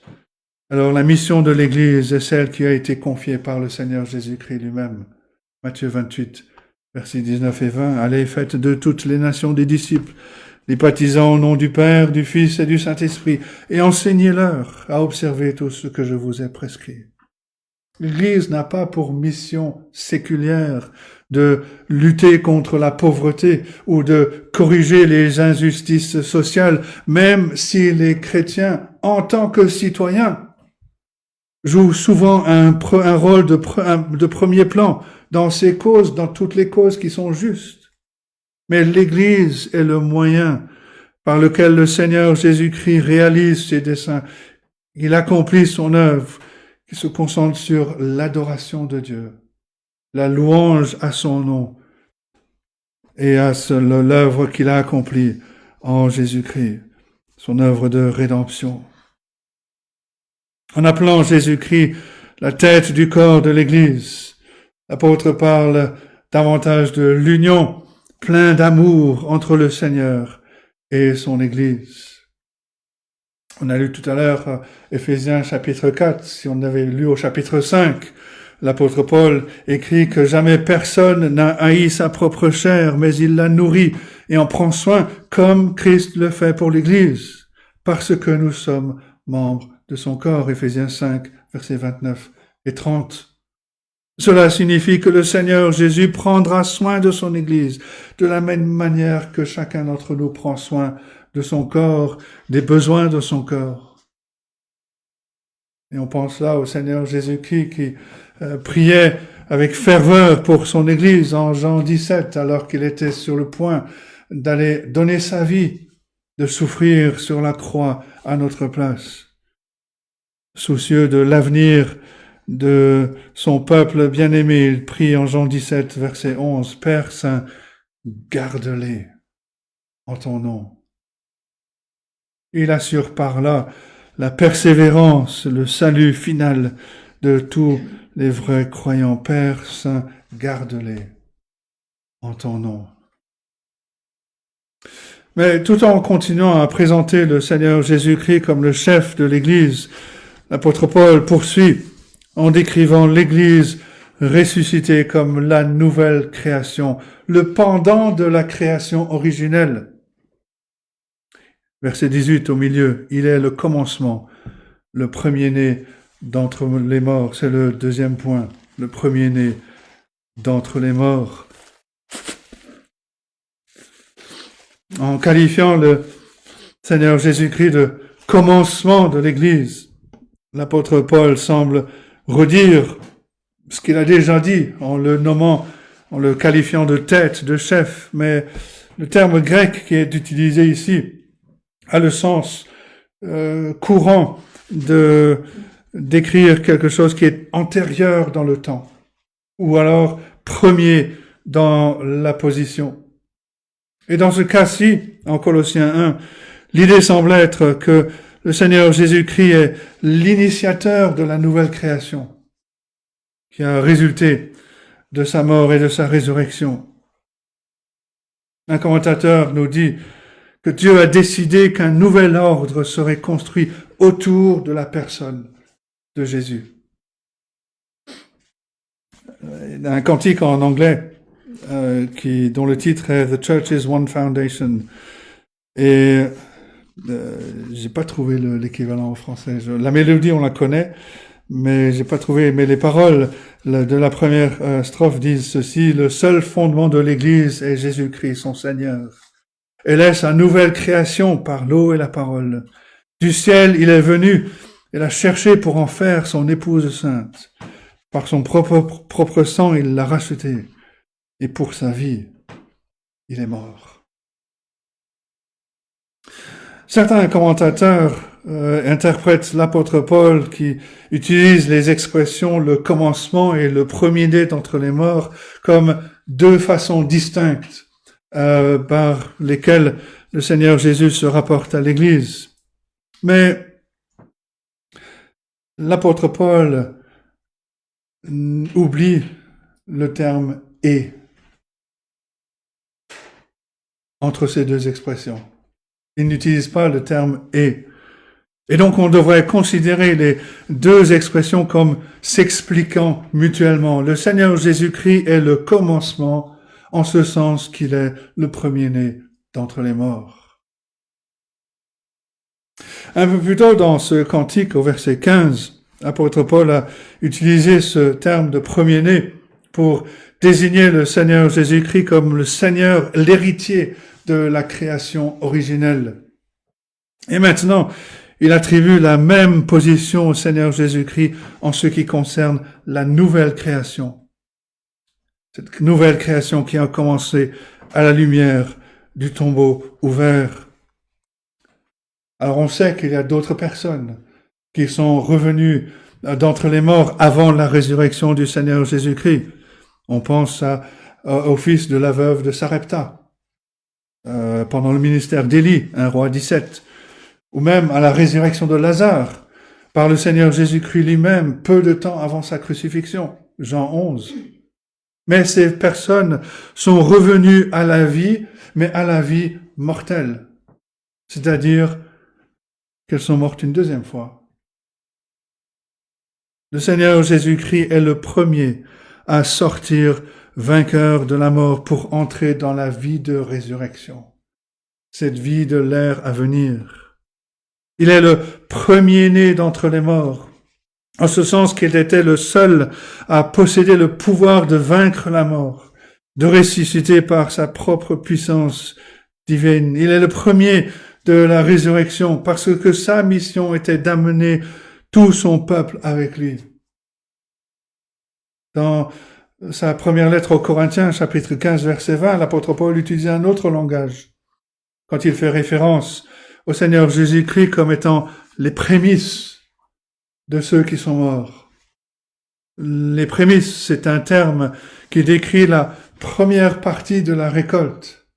Speaker 3: alors la mission de l'Église est celle qui a été confiée par le Seigneur Jésus-Christ lui-même. Matthieu 28, versets 19 et 20. Allez, faites de toutes les nations des disciples, les baptisant au nom du Père, du Fils et du Saint-Esprit, et enseignez-leur à observer tout ce que je vous ai prescrit. L'Église n'a pas pour mission séculière de lutter contre la pauvreté ou de corriger les injustices sociales, même si les chrétiens, en tant que citoyens, jouent souvent un rôle de premier plan dans ces causes, dans toutes les causes qui sont justes. Mais l'Église est le moyen par lequel le Seigneur Jésus-Christ réalise ses desseins. Il accomplit son œuvre qui se concentre sur l'adoration de Dieu, la louange à son nom et à l'œuvre qu'il a accomplie en Jésus-Christ, son œuvre de rédemption. En appelant Jésus-Christ la tête du corps de l'Église, l'apôtre parle davantage de l'union plein d'amour entre le Seigneur et son Église. On a lu tout à l'heure Éphésiens chapitre 4, si on avait lu au chapitre 5, l'apôtre Paul écrit que jamais personne n'a haï sa propre chair, mais il la nourrit et en prend soin comme Christ le fait pour l'Église, parce que nous sommes membres de son corps. Éphésiens 5, versets 29 et 30. Cela signifie que le Seigneur Jésus prendra soin de son Église de la même manière que chacun d'entre nous prend soin de son corps, des besoins de son corps. Et on pense là au Seigneur Jésus-Christ qui priait avec ferveur pour son Église en Jean 17, alors qu'il était sur le point d'aller donner sa vie, de souffrir sur la croix à notre place. Soucieux de l'avenir de son peuple bien-aimé, il prie en Jean 17, verset 11, « Père Saint, garde-les en ton nom. » Il assure par là la persévérance, le salut final de tous les vrais croyants. Père Saint, garde-les en ton nom. Mais tout en continuant à présenter le Seigneur Jésus-Christ comme le chef de l'Église, l'apôtre Paul poursuit en décrivant l'Église ressuscitée comme la nouvelle création, le pendant de la création originelle. Verset 18 au milieu, il est le commencement, le premier-né d'entre les morts. C'est le deuxième point, le premier-né d'entre les morts. En qualifiant le Seigneur Jésus-Christ de commencement de l'Église, l'apôtre Paul semble redire ce qu'il a déjà dit en le nommant, en le qualifiant de tête, de chef, mais le terme grec qui est utilisé ici a le sens courant de décrire quelque chose qui est antérieur dans le temps, ou alors premier dans la position. Et dans ce cas-ci, en Colossiens 1, l'idée semble être que le Seigneur Jésus-Christ est l'initiateur de la nouvelle création, qui a résulté de sa mort et de sa résurrection. Un commentateur nous dit que Dieu a décidé qu'un nouvel ordre serait construit autour de la personne de Jésus. Il y a un cantique en anglais dont le titre est The Church is One Foundation. Et j'ai pas trouvé l'équivalent en français. La mélodie, on la connaît, mais j'ai pas trouvé. Mais les paroles de la première strophe disent ceci: le seul fondement de l'Église est Jésus-Christ, son Seigneur. Elle est sa nouvelle création par l'eau et la parole. Du ciel, il est venu et l'a cherché pour en faire son épouse sainte. Par son propre sang, il l'a racheté. Et pour sa vie, il est mort. Certains commentateurs interprètent l'apôtre Paul qui utilise les expressions le commencement et le premier-né d'entre les morts comme deux façons distinctes par lesquelles le Seigneur Jésus se rapporte à l'Église. Mais l'apôtre Paul oublie le terme « et » entre ces deux expressions. Il n'utilise pas le terme « et ». Et donc on devrait considérer les deux expressions comme s'expliquant mutuellement. Le Seigneur Jésus-Christ est le commencement, en ce sens qu'il est le premier-né d'entre les morts. Un peu plus tôt dans ce cantique, au verset 15, l'apôtre Paul a utilisé ce terme de premier-né pour désigner le Seigneur Jésus-Christ comme le Seigneur, l'héritier de la création originelle. Et maintenant, il attribue la même position au Seigneur Jésus-Christ en ce qui concerne la nouvelle création. Cette nouvelle création qui a commencé à la lumière du tombeau ouvert. Alors on sait qu'il y a d'autres personnes qui sont revenues d'entre les morts avant la résurrection du Seigneur Jésus-Christ. On pense au fils de la veuve de Sarepta, pendant le ministère d'Élie, 1 Roi 17, ou même à la résurrection de Lazare, par le Seigneur Jésus-Christ lui-même, peu de temps avant sa crucifixion, Jean 11. Mais ces personnes sont revenues à la vie, mais à la vie mortelle. C'est-à-dire qu'elles sont mortes une deuxième fois. Le Seigneur Jésus-Christ est le premier à sortir vainqueur de la mort pour entrer dans la vie de résurrection, cette vie de l'ère à venir. Il est le premier-né d'entre les morts, en ce sens qu'il était le seul à posséder le pouvoir de vaincre la mort, de ressusciter par sa propre puissance divine. Il est le premier de la résurrection parce que sa mission était d'amener tout son peuple avec lui. Dans sa première lettre aux Corinthiens, chapitre 15, verset 20, l'apôtre Paul utilise un autre langage quand il fait référence au Seigneur Jésus-Christ comme étant les prémices de ceux qui sont morts. Les prémices, c'est un terme qui décrit la première partie de la récolte,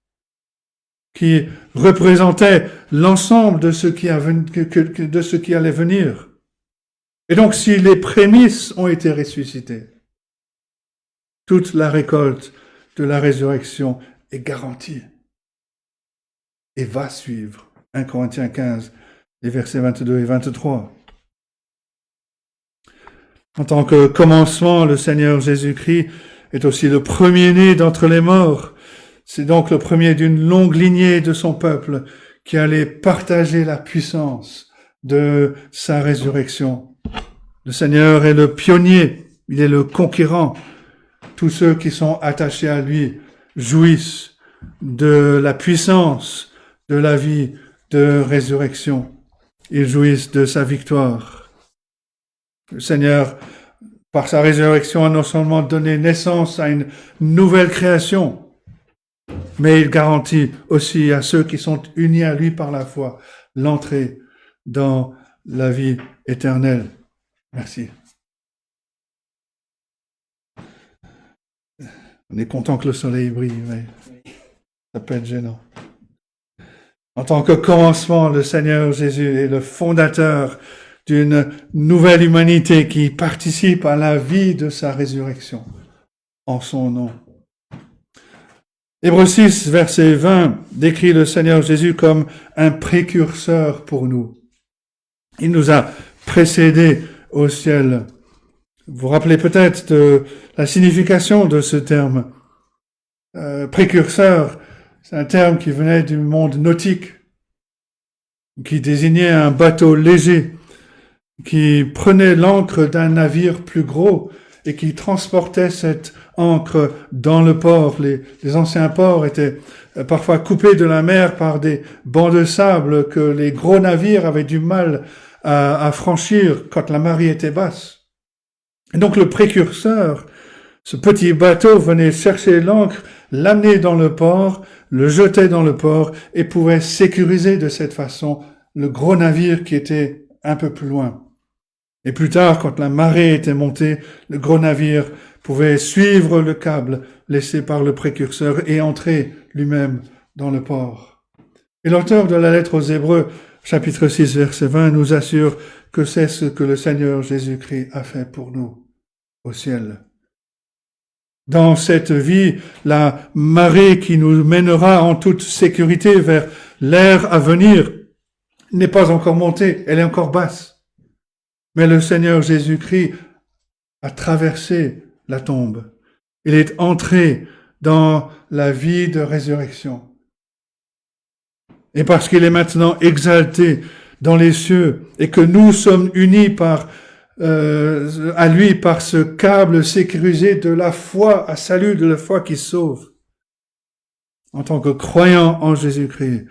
Speaker 3: qui représentait l'ensemble de ce qui allait venir. Et donc, si les prémices ont été ressuscitées, toute la récolte de la résurrection est garantie et va suivre. 1 Corinthiens 15, les versets 22 et 23. En tant que commencement, le Seigneur Jésus-Christ est aussi le premier-né d'entre les morts. C'est donc le premier d'une longue lignée de son peuple qui allait partager la puissance de sa résurrection. Le Seigneur est le pionnier, il est le conquérant. Tous ceux qui sont attachés à lui jouissent de la puissance de la vie de résurrection. Ils jouissent de sa victoire. Le Seigneur, par sa résurrection, a non seulement donné naissance à une nouvelle création, mais il garantit aussi à ceux qui sont unis à lui par la foi l'entrée dans la vie éternelle. Merci. On est content que le soleil brille, mais ça peut être gênant. En tant que commencement, le Seigneur Jésus est le fondateur d'une nouvelle humanité qui participe à la vie de sa résurrection en son nom. Hébreux 6, verset 20, décrit le Seigneur Jésus comme un précurseur pour nous. Il nous a précédés au ciel. Vous vous rappelez peut-être de la signification de ce terme. Précurseur, c'est un terme qui venait du monde nautique, qui désignait un bateau léger, qui prenait l'ancre d'un navire plus gros et qui transportait cette ancre dans le port. Les anciens ports étaient parfois coupés de la mer par des bancs de sable que les gros navires avaient du mal à franchir quand la marée était basse. Et donc le précurseur, ce petit bateau venait chercher l'ancre, l'amener dans le port, le jeter dans le port et pouvait sécuriser de cette façon le gros navire qui était un peu plus loin. Et plus tard, quand la marée était montée, le gros navire pouvait suivre le câble laissé par le précurseur et entrer lui-même dans le port. Et l'auteur de la lettre aux Hébreux, chapitre 6, verset 20, nous assure que c'est ce que le Seigneur Jésus-Christ a fait pour nous au ciel. Dans cette vie, la marée qui nous mènera en toute sécurité vers l'ère à venir n'est pas encore montée, elle est encore basse. Mais le Seigneur Jésus-Christ a traversé la tombe. Il est entré dans la vie de résurrection. Et parce qu'il est maintenant exalté dans les cieux et que nous sommes unis à lui par ce câble sécurisé de la foi à salut, de la foi qui sauve. En tant que croyants en Jésus-Christ,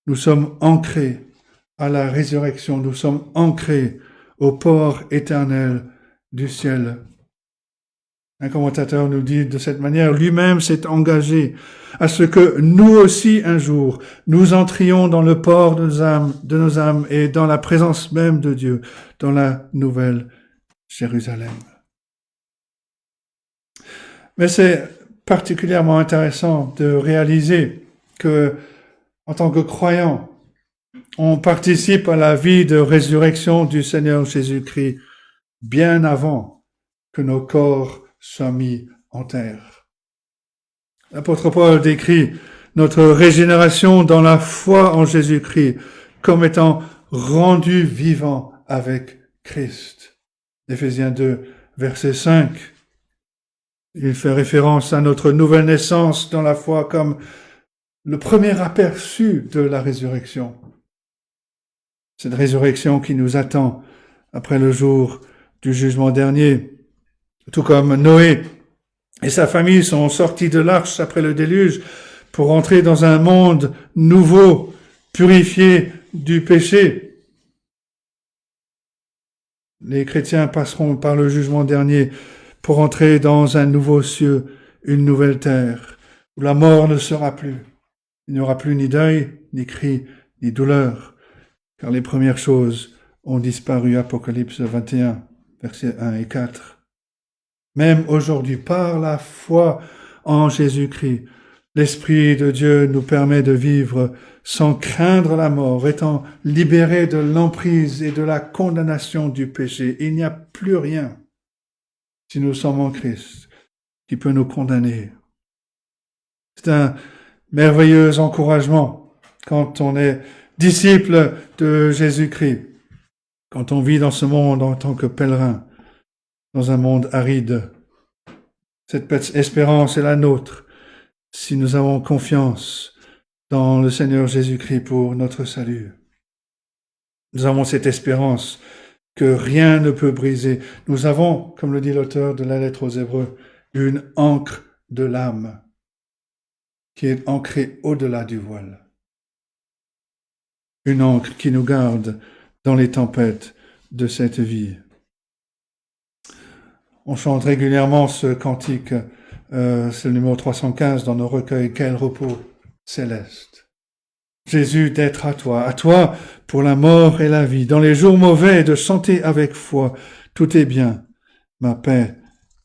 Speaker 3: nous sommes ancrés à la résurrection, nous sommes ancrés au port éternel du ciel. Un commentateur nous dit de cette manière, lui-même s'est engagé à ce que nous aussi un jour, nous entrions dans le port de nos âmes et dans la présence même de Dieu, dans la nouvelle Jérusalem. Mais c'est particulièrement intéressant de réaliser que, en tant que croyants, on participe à la vie de résurrection du Seigneur Jésus-Christ bien avant que nos corps soient mis en terre. L'apôtre Paul décrit notre régénération dans la foi en Jésus-Christ comme étant rendu vivant avec Christ. Éphésiens 2, verset 5. Il fait référence à notre nouvelle naissance dans la foi comme le premier aperçu de la résurrection. Cette résurrection qui nous attend après le jour du jugement dernier. Tout comme Noé et sa famille sont sortis de l'arche après le déluge pour entrer dans un monde nouveau, purifié du péché. Les chrétiens passeront par le jugement dernier pour entrer dans un nouveau cieux, une nouvelle terre, où la mort ne sera plus. Il n'y aura plus ni deuil, ni cri, ni douleur. Car les premières choses ont disparu. Apocalypse 21, versets 1 et 4. Même aujourd'hui, par la foi en Jésus-Christ, l'Esprit de Dieu nous permet de vivre sans craindre la mort, étant libérés de l'emprise et de la condamnation du péché. Il n'y a plus rien, si nous sommes en Christ, qui peut nous condamner. C'est un merveilleux encouragement quand on est disciple de Jésus-Christ, quand on vit dans ce monde en tant que pèlerin, dans un monde aride. Cette espérance est la nôtre, si nous avons confiance dans le Seigneur Jésus-Christ pour notre salut. Nous avons cette espérance que rien ne peut briser. Nous avons, comme le dit l'auteur de la lettre aux Hébreux, une ancre de l'âme qui est ancrée au-delà du voile. Une ancre qui nous garde dans les tempêtes de cette vie. On chante régulièrement ce cantique, c'est le numéro 315 dans nos recueils, quel repos céleste. Jésus, d'être à toi pour la mort et la vie, dans les jours mauvais, de chanter avec foi, tout est bien, ma paix,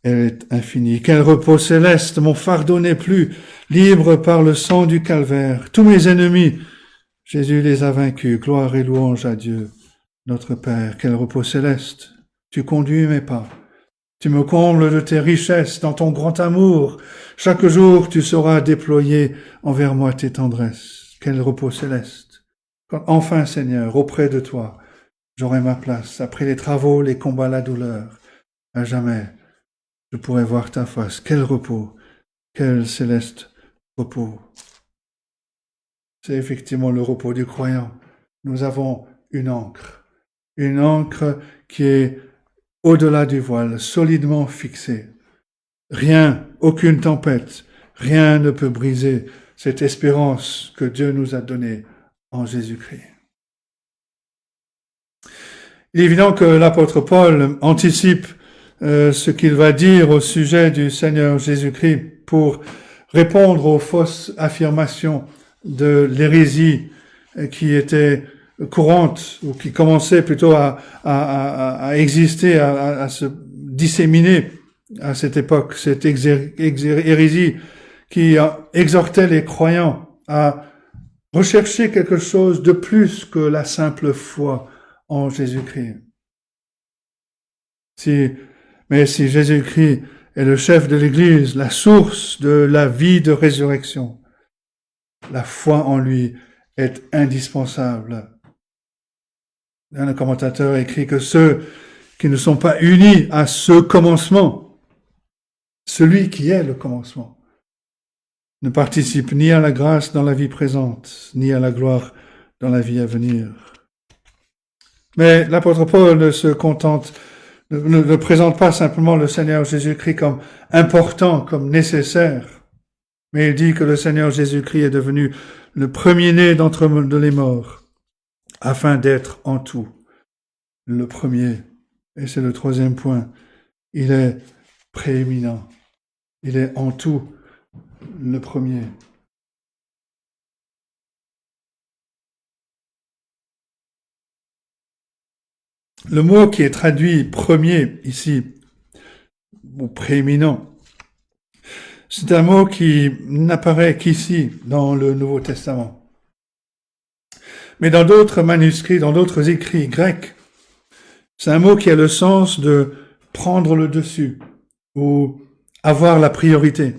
Speaker 3: elle est infinie. Quel repos céleste, mon fardeau n'est plus, libre par le sang du calvaire. Tous mes ennemis, Jésus les a vaincus, gloire et louange à Dieu, notre Père. Quel repos céleste, tu conduis mes pas. Tu me combles de tes richesses dans ton grand amour. Chaque jour, tu sauras déployer envers moi tes tendresses. Quel repos céleste. Quand enfin, Seigneur, auprès de toi, j'aurai ma place. Après les travaux, les combats, la douleur, à jamais, je pourrai voir ta face. Quel repos, quel céleste repos. C'est effectivement le repos du croyant. Nous avons une ancre qui est au-delà du voile, solidement fixée. Rien, aucune tempête, rien ne peut briser cette espérance que Dieu nous a donnée en Jésus-Christ. Il est évident que l'apôtre Paul anticipe ce qu'il va dire au sujet du Seigneur Jésus-Christ pour répondre aux fausses affirmations de l'hérésie qui était courante, ou qui commençait plutôt à exister, à se disséminer à cette époque, cette hérésie qui exhortait les croyants à rechercher quelque chose de plus que la simple foi en Jésus-Christ. Mais si Jésus-Christ est le chef de l'Église, la source de la vie de résurrection, la foi en lui est indispensable. Un commentateur écrit que ceux qui ne sont pas unis à ce commencement, celui qui est le commencement, ne participent ni à la grâce dans la vie présente, ni à la gloire dans la vie à venir. Mais l'apôtre Paul ne présente pas simplement le Seigneur Jésus-Christ comme important, comme nécessaire, mais il dit que le Seigneur Jésus-Christ est devenu le premier-né d'entre les morts, afin d'être en tout le premier. Et c'est le troisième point. Il est prééminent. Il est en tout le premier. Le mot qui est traduit premier ici, ou prééminent, c'est un mot qui n'apparaît qu'ici dans le Nouveau Testament. Mais dans d'autres manuscrits, dans d'autres écrits grecs, c'est un mot qui a le sens de prendre le dessus ou avoir la priorité.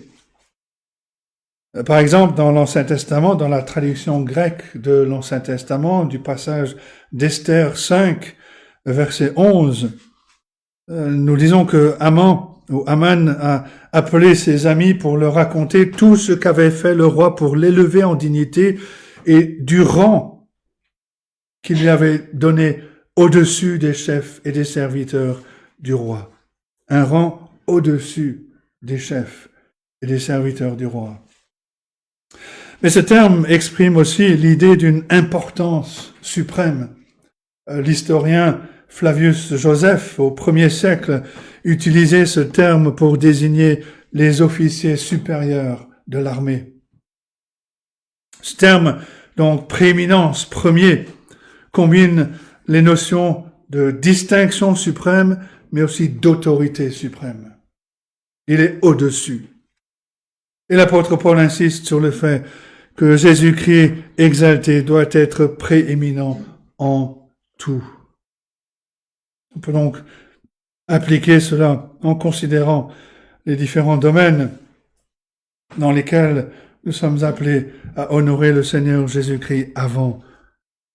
Speaker 3: Par exemple, dans l'Ancien Testament, dans la traduction grecque de l'Ancien Testament, du passage d'Esther 5, verset 11, nous disons que Aman a appelé ses amis pour leur raconter tout ce qu'avait fait le roi pour l'élever en dignité et du rang qu'il lui avait donné au-dessus des chefs et des serviteurs du roi. Un rang au-dessus des chefs et des serviteurs du roi. Mais ce terme exprime aussi l'idée d'une importance suprême. L'historien Flavius Joseph, au 1er siècle, utilisait ce terme pour désigner les officiers supérieurs de l'armée. Ce terme, donc prééminence, premier, combine les notions de distinction suprême, mais aussi d'autorité suprême. Il est au-dessus. Et l'apôtre Paul insiste sur le fait que Jésus-Christ exalté doit être prééminent en tout. On peut donc appliquer cela en considérant les différents domaines dans lesquels nous sommes appelés à honorer le Seigneur Jésus-Christ avant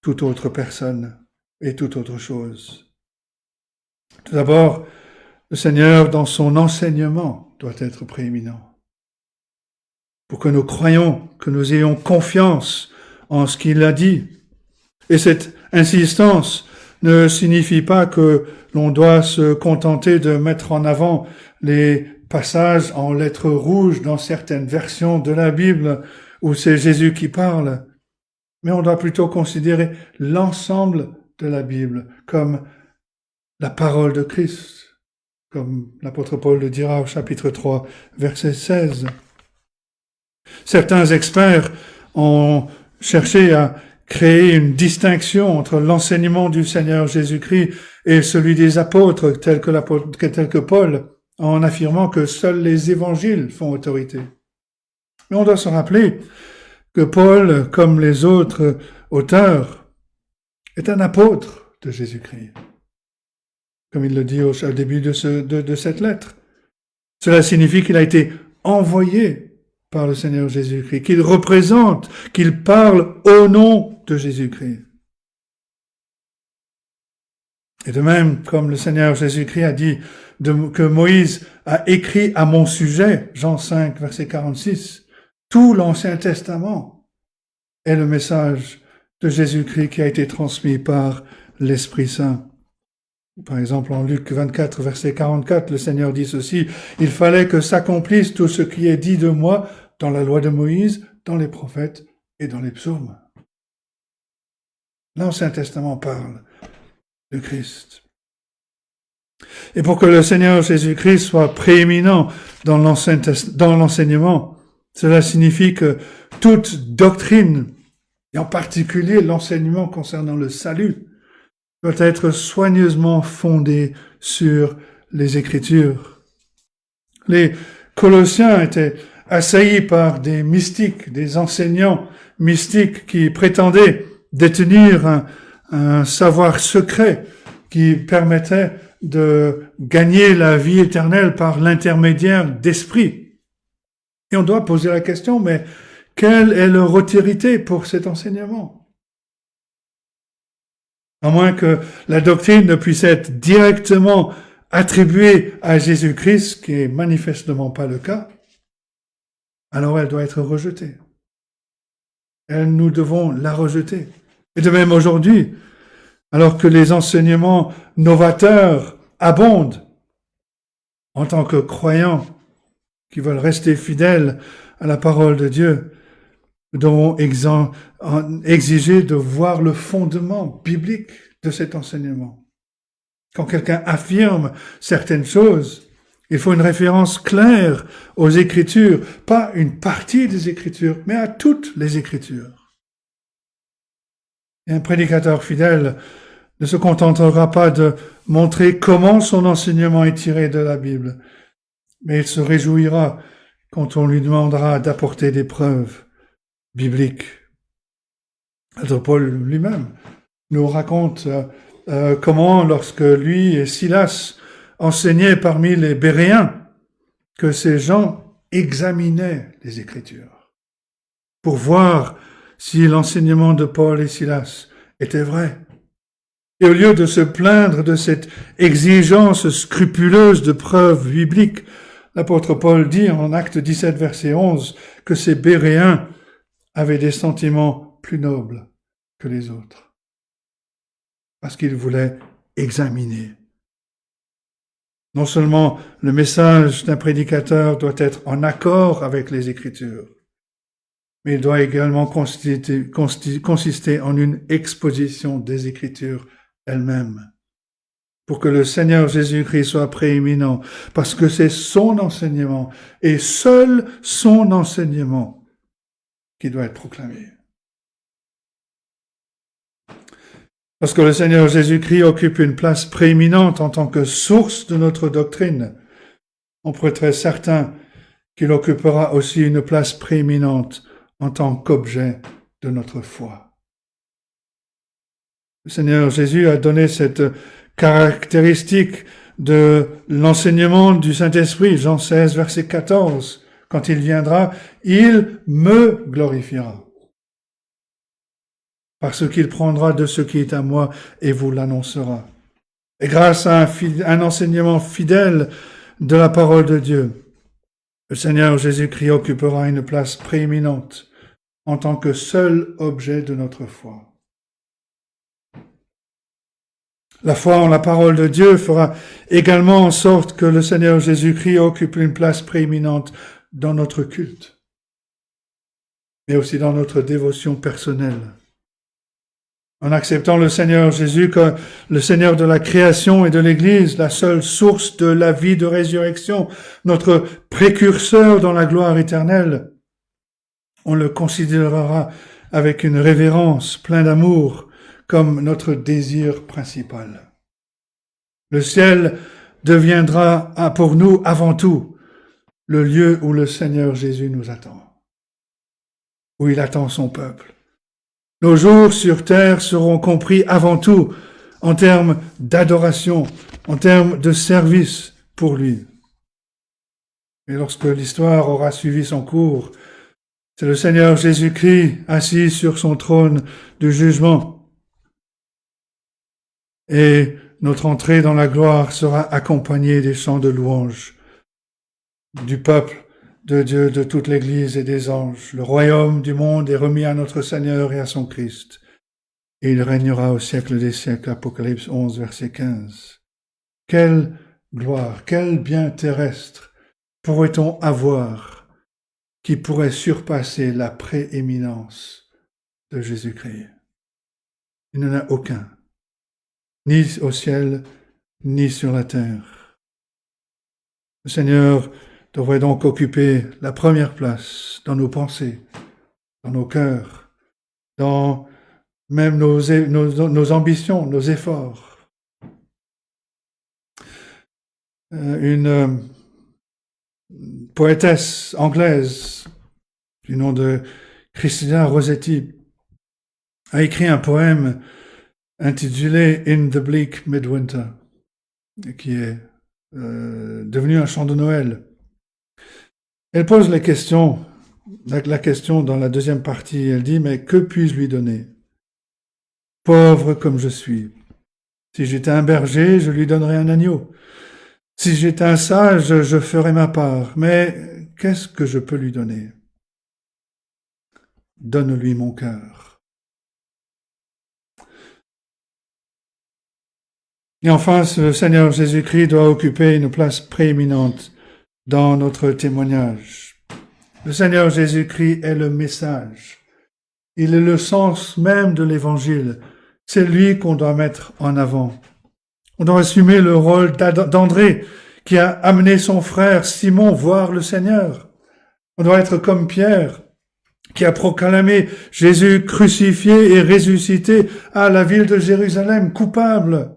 Speaker 3: toute autre personne et toute autre chose. Tout d'abord, le Seigneur, dans son enseignement, doit être prééminent. Pour que nous croyions, que nous ayons confiance en ce qu'il a dit. Et cette insistance ne signifie pas que l'on doit se contenter de mettre en avant les passages en lettres rouges dans certaines versions de la Bible où c'est Jésus qui parle. Mais on doit plutôt considérer l'ensemble de la Bible comme la parole de Christ, comme l'apôtre Paul le dira au chapitre 3, verset 16. Certains experts ont cherché à créer une distinction entre l'enseignement du Seigneur Jésus-Christ et celui des apôtres, tel que Paul, en affirmant que seuls les évangiles font autorité. Mais on doit se rappeler que Paul, comme les autres auteurs, est un apôtre de Jésus-Christ, comme il le dit au début de cette lettre. Cela signifie qu'il a été envoyé par le Seigneur Jésus-Christ, qu'il représente, qu'il parle au nom de Jésus-Christ. Et de même, comme le Seigneur Jésus-Christ a dit que Moïse a écrit à mon sujet, Jean 5, verset 46, tout l'Ancien Testament est le message de Jésus-Christ qui a été transmis par l'Esprit Saint. Par exemple, en Luc 24, verset 44, le Seigneur dit ceci, « Il fallait que s'accomplisse tout ce qui est dit de moi dans la loi de Moïse, dans les prophètes et dans les psaumes. » L'Ancien Testament parle de Christ. Et pour que le Seigneur Jésus-Christ soit prééminent dans l'enseignement, cela signifie que toute doctrine, et en particulier l'enseignement concernant le salut, doit être soigneusement fondée sur les Écritures. Les Colossiens étaient assaillis par des mystiques, des enseignants mystiques qui prétendaient détenir un savoir secret qui permettait de gagner la vie éternelle par l'intermédiaire d'esprit. Et on doit poser la question, mais quelle est leur autorité pour cet enseignement? À moins que la doctrine ne puisse être directement attribuée à Jésus-Christ, ce qui est manifestement pas le cas, alors elle doit être rejetée. Nous devons la rejeter. Et de même aujourd'hui, alors que les enseignements novateurs abondent, en tant que croyants qui veulent rester fidèles à la parole de Dieu, nous devons exiger de voir le fondement biblique de cet enseignement. Quand quelqu'un affirme certaines choses, il faut une référence claire aux Écritures, pas une partie des Écritures, mais à toutes les Écritures. Et un prédicateur fidèle ne se contentera pas de montrer comment son enseignement est tiré de la Bible, mais il se réjouira quand on lui demandera d'apporter des preuves bibliques. Alors Paul lui-même nous raconte comment, lorsque lui et Silas enseignaient parmi les Béréens, que ces gens examinaient les Écritures pour voir si l'enseignement de Paul et Silas était vrai. Et au lieu de se plaindre de cette exigence scrupuleuse de preuves bibliques, l'apôtre Paul dit en Actes 17, verset 11, que ces Béréens avaient des sentiments plus nobles que les autres, parce qu'ils voulaient examiner. Non seulement le message d'un prédicateur doit être en accord avec les Écritures, mais il doit également consister en une exposition des Écritures elles-mêmes, pour que le Seigneur Jésus-Christ soit prééminent, parce que c'est son enseignement, et seul son enseignement, qui doit être proclamé. Lorsque le Seigneur Jésus-Christ occupe une place prééminente en tant que source de notre doctrine, on peut être certain qu'il occupera aussi une place prééminente en tant qu'objet de notre foi. Le Seigneur Jésus a donné cette caractéristique de l'enseignement du Saint-Esprit, Jean 16, verset 14. Quand il viendra, il me glorifiera, parce qu'il prendra de ce qui est à moi et vous l'annoncera. Et grâce à un enseignement fidèle de la parole de Dieu, le Seigneur Jésus-Christ occupera une place prééminente en tant que seul objet de notre foi. La foi en la parole de Dieu fera également en sorte que le Seigneur Jésus-Christ occupe une place prééminente dans notre culte, mais aussi dans notre dévotion personnelle. En acceptant le Seigneur Jésus comme le Seigneur de la création et de l'Église, la seule source de la vie de résurrection, notre précurseur dans la gloire éternelle, on le considérera avec une révérence, plein d'amour, comme notre désir principal. Le ciel deviendra pour nous avant tout le lieu où le Seigneur Jésus nous attend, où il attend son peuple. Nos jours sur terre seront compris avant tout en termes d'adoration, en termes de service pour lui. Et lorsque l'histoire aura suivi son cours, c'est le Seigneur Jésus-Christ assis sur son trône du jugement. Et notre entrée dans la gloire sera accompagnée des chants de louange du peuple de Dieu, de toute l'Église et des anges. Le royaume du monde est remis à notre Seigneur et à son Christ, et il régnera au siècle des siècles. Apocalypse 11, verset 15. Quelle gloire, quel bien terrestre pourrait-on avoir qui pourrait surpasser la prééminence de Jésus-Christ? Il n'y en a aucun, ni au ciel, ni sur la terre. Le Seigneur devrait donc occuper la première place dans nos pensées, dans nos cœurs, dans même nos ambitions, nos efforts. Une poétesse anglaise du nom de Christina Rossetti a écrit un poème intitulé In the Bleak Midwinter, qui est devenu un chant de Noël. Elle pose la question dans la deuxième partie, elle dit, mais que puis-je lui donner? Pauvre comme je suis. Si j'étais un berger, je lui donnerais un agneau. Si j'étais un sage, je ferais ma part. Mais qu'est-ce que je peux lui donner? Donne-lui mon cœur. Et enfin, le Seigneur Jésus-Christ doit occuper une place prééminente dans notre témoignage. Le Seigneur Jésus-Christ est le message. Il est le sens même de l'Évangile. C'est lui qu'on doit mettre en avant. On doit assumer le rôle d'André, qui a amené son frère Simon voir le Seigneur. On doit être comme Pierre, qui a proclamé Jésus crucifié et ressuscité à la ville de Jérusalem, coupable.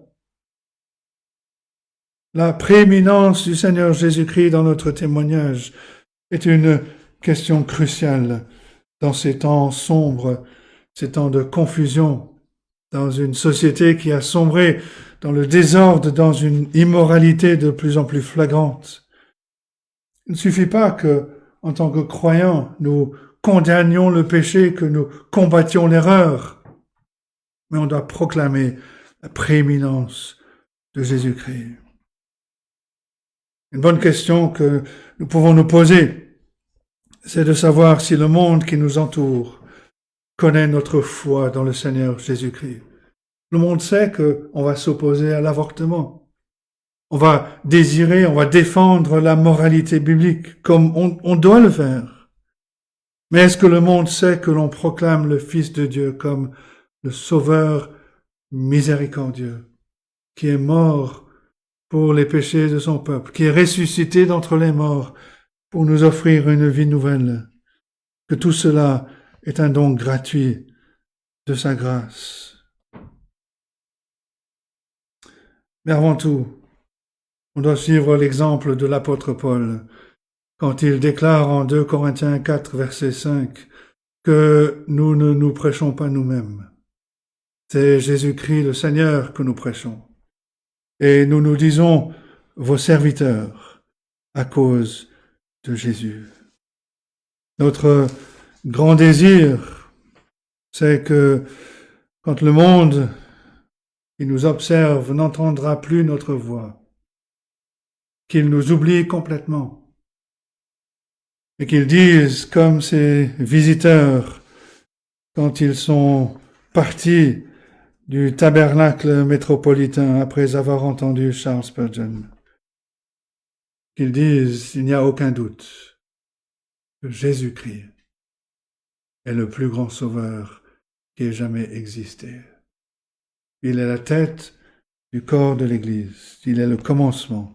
Speaker 3: La prééminence du Seigneur Jésus-Christ dans notre témoignage est une question cruciale dans ces temps sombres, ces temps de confusion, dans une société qui a sombré dans le désordre, dans une immoralité de plus en plus flagrante. Il ne suffit pas que, en tant que croyants, nous condamnions le péché, que nous combattions l'erreur, mais on doit proclamer la prééminence de Jésus-Christ. Une bonne question que nous pouvons nous poser, c'est de savoir si le monde qui nous entoure connaît notre foi dans le Seigneur Jésus-Christ. Le monde sait qu'on va s'opposer à l'avortement. On va désirer, on va défendre la moralité biblique comme on doit le faire. Mais est-ce que le monde sait que l'on proclame le Fils de Dieu comme le Sauveur miséricordieux, qui est mort pour les péchés de son peuple, qui est ressuscité d'entre les morts pour nous offrir une vie nouvelle, que tout cela est un don gratuit de sa grâce. Mais avant tout, on doit suivre l'exemple de l'apôtre Paul, quand il déclare en 2 Corinthiens 4, verset 5, que nous ne nous prêchons pas nous-mêmes. C'est Jésus-Christ le Seigneur que nous prêchons. Et nous nous disons vos serviteurs à cause de Jésus. Notre grand désir, c'est que quand le monde qui nous observe n'entendra plus notre voix, qu'il nous oublie complètement, et qu'ils disent comme ces visiteurs quand ils sont partis du tabernacle métropolitain après avoir entendu Charles Spurgeon, qu'ils disent, il n'y a aucun doute que Jésus-Christ est le plus grand sauveur qui ait jamais existé. Il est la tête du corps de l'Église. Il est le commencement,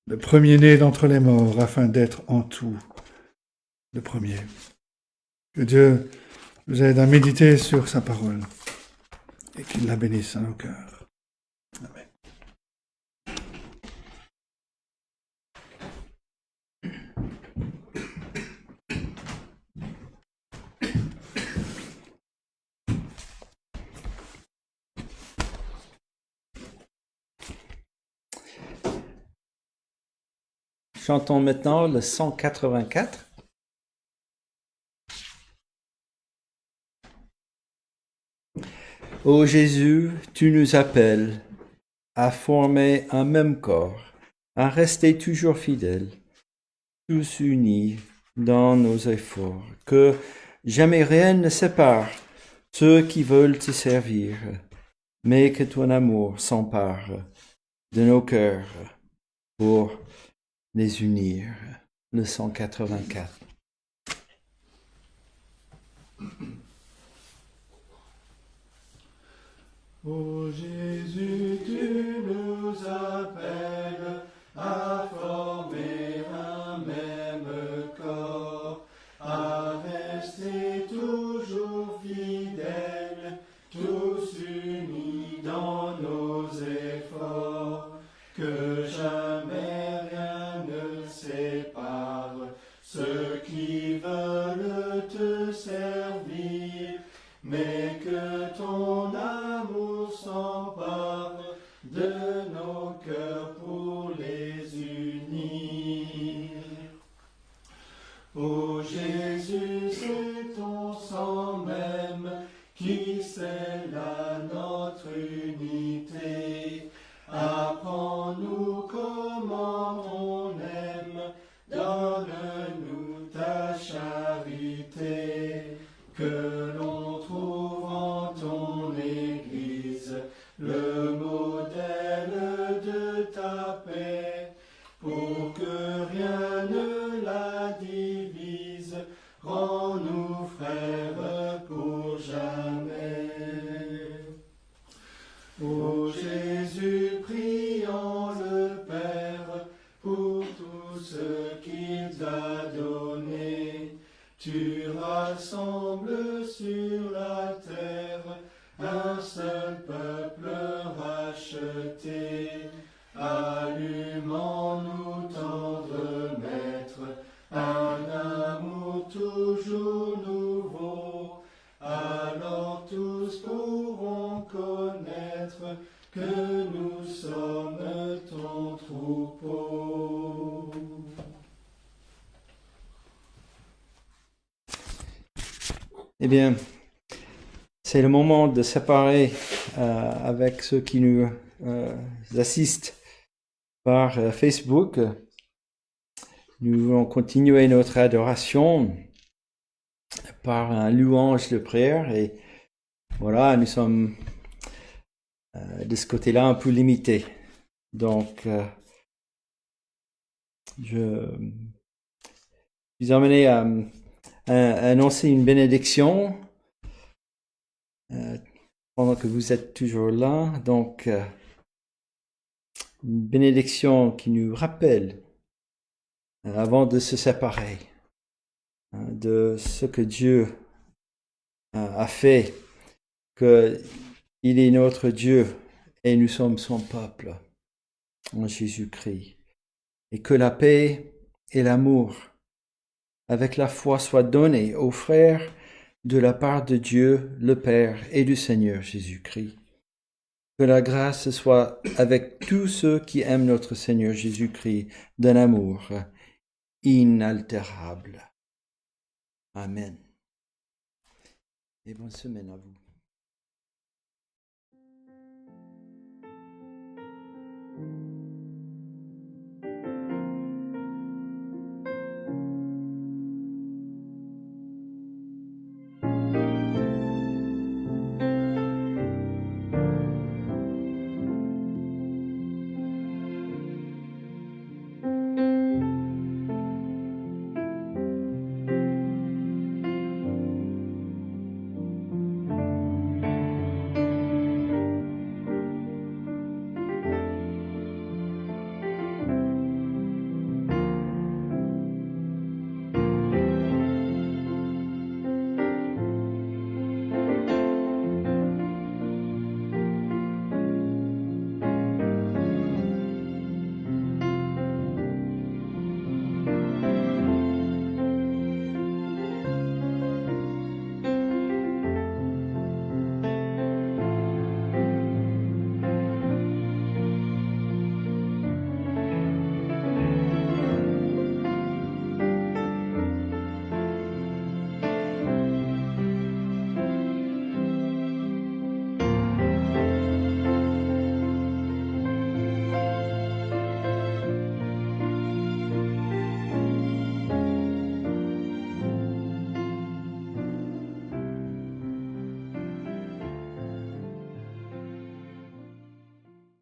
Speaker 3: le premier-né d'entre les morts, afin d'être en tout le premier. Que Dieu nous aide à méditer sur sa parole et qu'il la bénisse à nos cœurs. Amen.
Speaker 1: Chantons maintenant le 184. Ô Jésus, tu nous appelles à former un même corps, à rester toujours fidèles, tous unis dans nos efforts, que jamais rien ne sépare ceux qui veulent te servir, mais que ton amour s'empare de nos cœurs pour les unir. Le 184.
Speaker 2: Ô Jésus, tu nous appelles à former un même corps, à rester toujours fidèles, tous unis dans nos efforts, que jamais rien ne sépare ceux qui veulent te servir, mais que ton amour s'empare de nos cœurs pour les unir. Ô Jésus, c'est ton sang même qui scelle à notre unité. Apprends-nous comment on aime, donne-nous ta charité, que l'on trouve en ton Église le modèle de ta paix, pour que rien ne la divise. Rends-nous frères pour jamais. Ô Jésus, prions le Père pour tout ce qu'il t'a donné. Tu rassembles sur la terre un seul peuple racheté. Allumons-nous, tendre Maître, un amour toujours nouveau. Alors tous pourront connaître que nous sommes ton troupeau.
Speaker 1: Eh bien, c'est le moment de séparer avec ceux qui nous assistent par Facebook. Nous voulons continuer notre adoration par un louange de prière et voilà, nous sommes de ce côté-là un peu limités. Donc, je suis amené à annoncer une bénédiction pendant que vous êtes toujours là. Donc, une bénédiction qui nous rappelle, avant de se séparer, de ce que Dieu a fait, qu'il est notre Dieu et nous sommes son peuple en Jésus-Christ. Et que la paix et l'amour avec la foi soient donnés aux frères de la part de Dieu, le Père et du Seigneur Jésus-Christ. Que la grâce soit avec tous ceux qui aiment notre Seigneur Jésus-Christ d'un amour inaltérable. Amen. Et bonne semaine à vous.